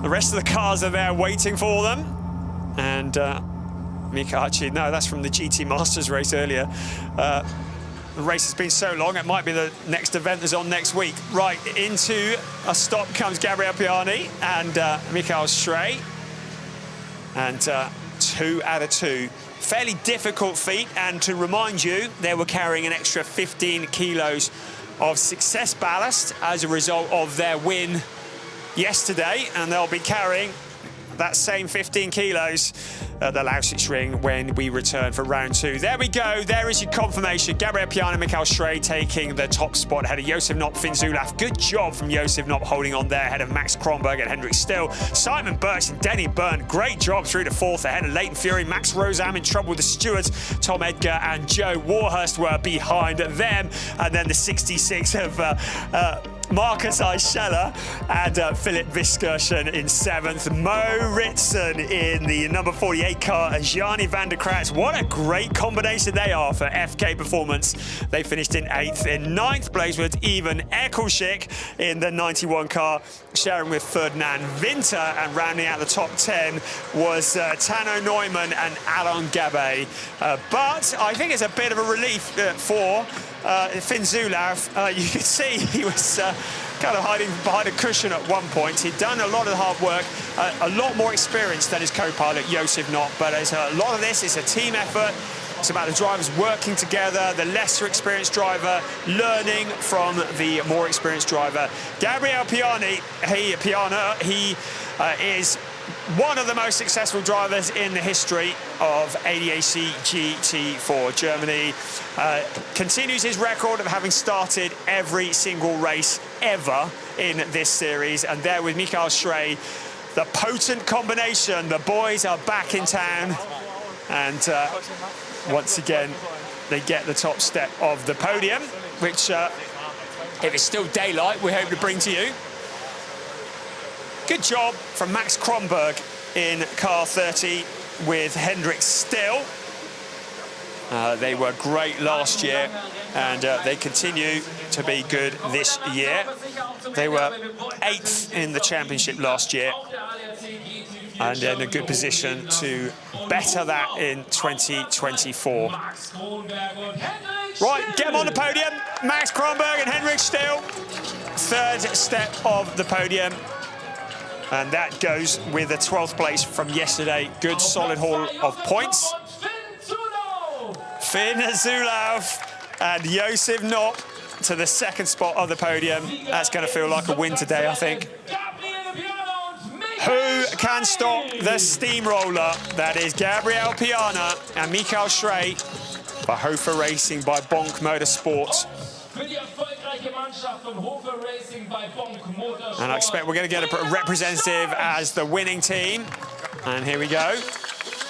The rest of the cars are there waiting for them, and Michael, no, that's from the GT Masters race earlier. The race has been so long, it might be the next event that's on next week. Right, into a stop comes Gabriel Piani and Michael Stray. And 2 out of 2. Fairly difficult feat, and to remind you, they were carrying an extra 15 kilos of success ballast as a result of their win yesterday, and they'll be carrying that same 15 kilos at the Lausitz Ring when we return for round 2. There we go. There is your confirmation. Gabriel Piana, Michael Schrey taking the top spot ahead of Josef Knopp, Finn Zulaf. Good job from Josef Knopp holding on there ahead of Max Kronberg and Hendrik Still. Simon Birch and Denny Byrne, great job through to 4th ahead of Leighton Fury. Max Rosam in trouble with the stewards. Tom Edgar and Joe Warhurst were behind them. And then the 66 of Marcus Eichela and Philip Viskirchen in 7th. Mo Ritson in the number 48 car and Gianni van der Kratz. What a great combination they are for FK Performance. They finished in 8th. In 9th place with Ivan Ekelschik in the 91 car, sharing with Ferdinand Winter, and rounding out the top 10 was Tano Neumann and Alain Gabet. But I think it's a bit of a relief for Finn Zulaf. You could see he was kind of hiding behind a cushion at one point. He'd done a lot of the hard work, a lot more experience than his co-pilot Josef Knopp, but a lot of this is a team effort. It's about the drivers working together, the lesser experienced driver learning from the more experienced driver. Gabriel Piana, he is one of the most successful drivers in the history of ADAC GT4 Germany. Continues his record of having started every single race ever in this series. And there with Michael Schrey, the potent combination. The boys are back in town. And once again, they get the top step of the podium, which, if it's still daylight, we hope to bring to you. Good job from Max Kronberg in car 30 with Hendrik Still. They were great last year, and they continue to be good this year. They were 8th in the championship last year, and in a good position to better that in 2024. Right, get them on the podium. Max Kronberg and Hendrik Still. 3rd step of the podium. And that goes with a 12th place from yesterday. Good, solid haul of points. Finn Zulaf and Josef Knopp to the 2nd spot of the podium. That's going to feel like a win today, I think. Who can stop the steamroller? That is Gabriel Piana and Michael Schrey for Hofer Racing by Bonk Motorsports. And I expect we're going to get a representative as the winning team. And here we go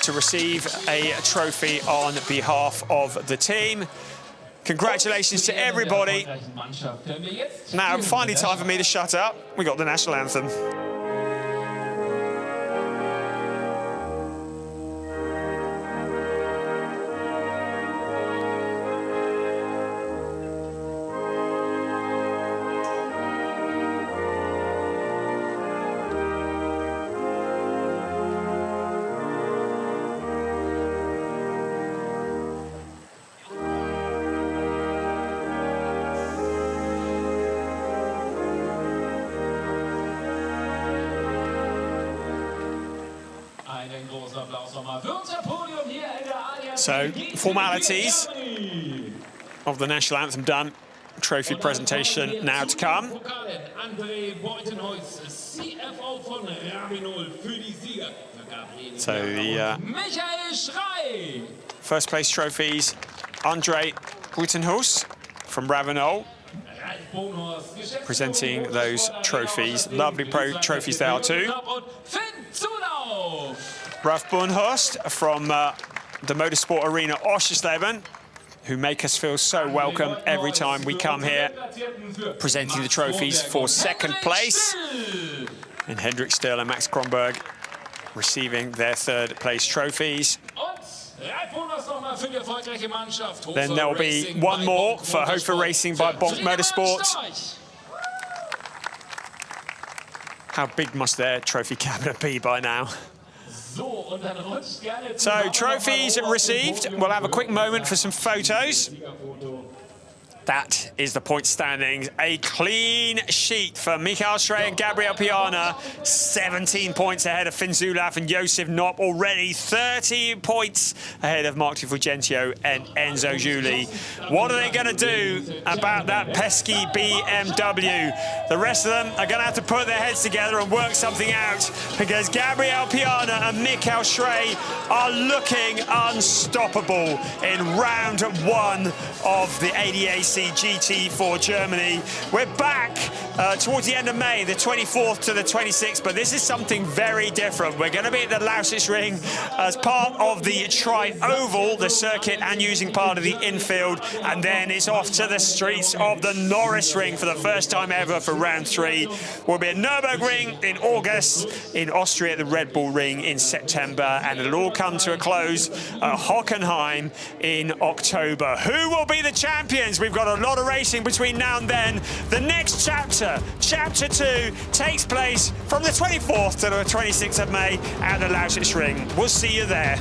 to receive a trophy on behalf of the team. Congratulations to everybody. Now, finally time for me to shut up. We got the national anthem. So, formalities of the national anthem done. Trophy presentation now to come. So the first place trophies, Andre Buitenhuis from Ravenel, presenting those trophies. Lovely trophies they are too. Ralf Buenhorst from the Motorsport Arena Oschersleben, who make us feel so welcome every time we come here, presenting the trophies for 2nd place. And Hendrik Still and Max Kronberg receiving their 3rd place trophies. Then there will be one more for Hofer Racing by Bonk Motorsports. How big must their trophy cabinet be by now? So, trophies received. We'll have a quick moment for some photos. That is the point standings. A clean sheet for Michael Schrey and Gabriel Piana. 17 points ahead of Finn Zulaf and Josef Knopp. Already 30 points ahead of Mark Di Fulgentio and Enzo Giuli. What are they going to do about that pesky BMW? The rest of them are going to have to put their heads together and work something out, because Gabriel Piana and Michael Schrey are looking unstoppable in round one of the ADAC GT4 Germany. We're back towards the end of May, the 24th to the 26th, but this is something very different. We're going to be at the Lausitz Ring as part of the Tri-Oval, the circuit, and using part of the infield, and then it's off to the streets of the Norris Ring for the first time ever for round three. We'll be at Nürburgring in August, in Austria at the Red Bull Ring in September, and it'll all come to a close at Hockenheim in October. Who will be the champions? We've got a lot of racing between now and then. The next chapter, Chapter 2, takes place from the 24th to the 26th of May at the Lausitz Ring. We'll see you there.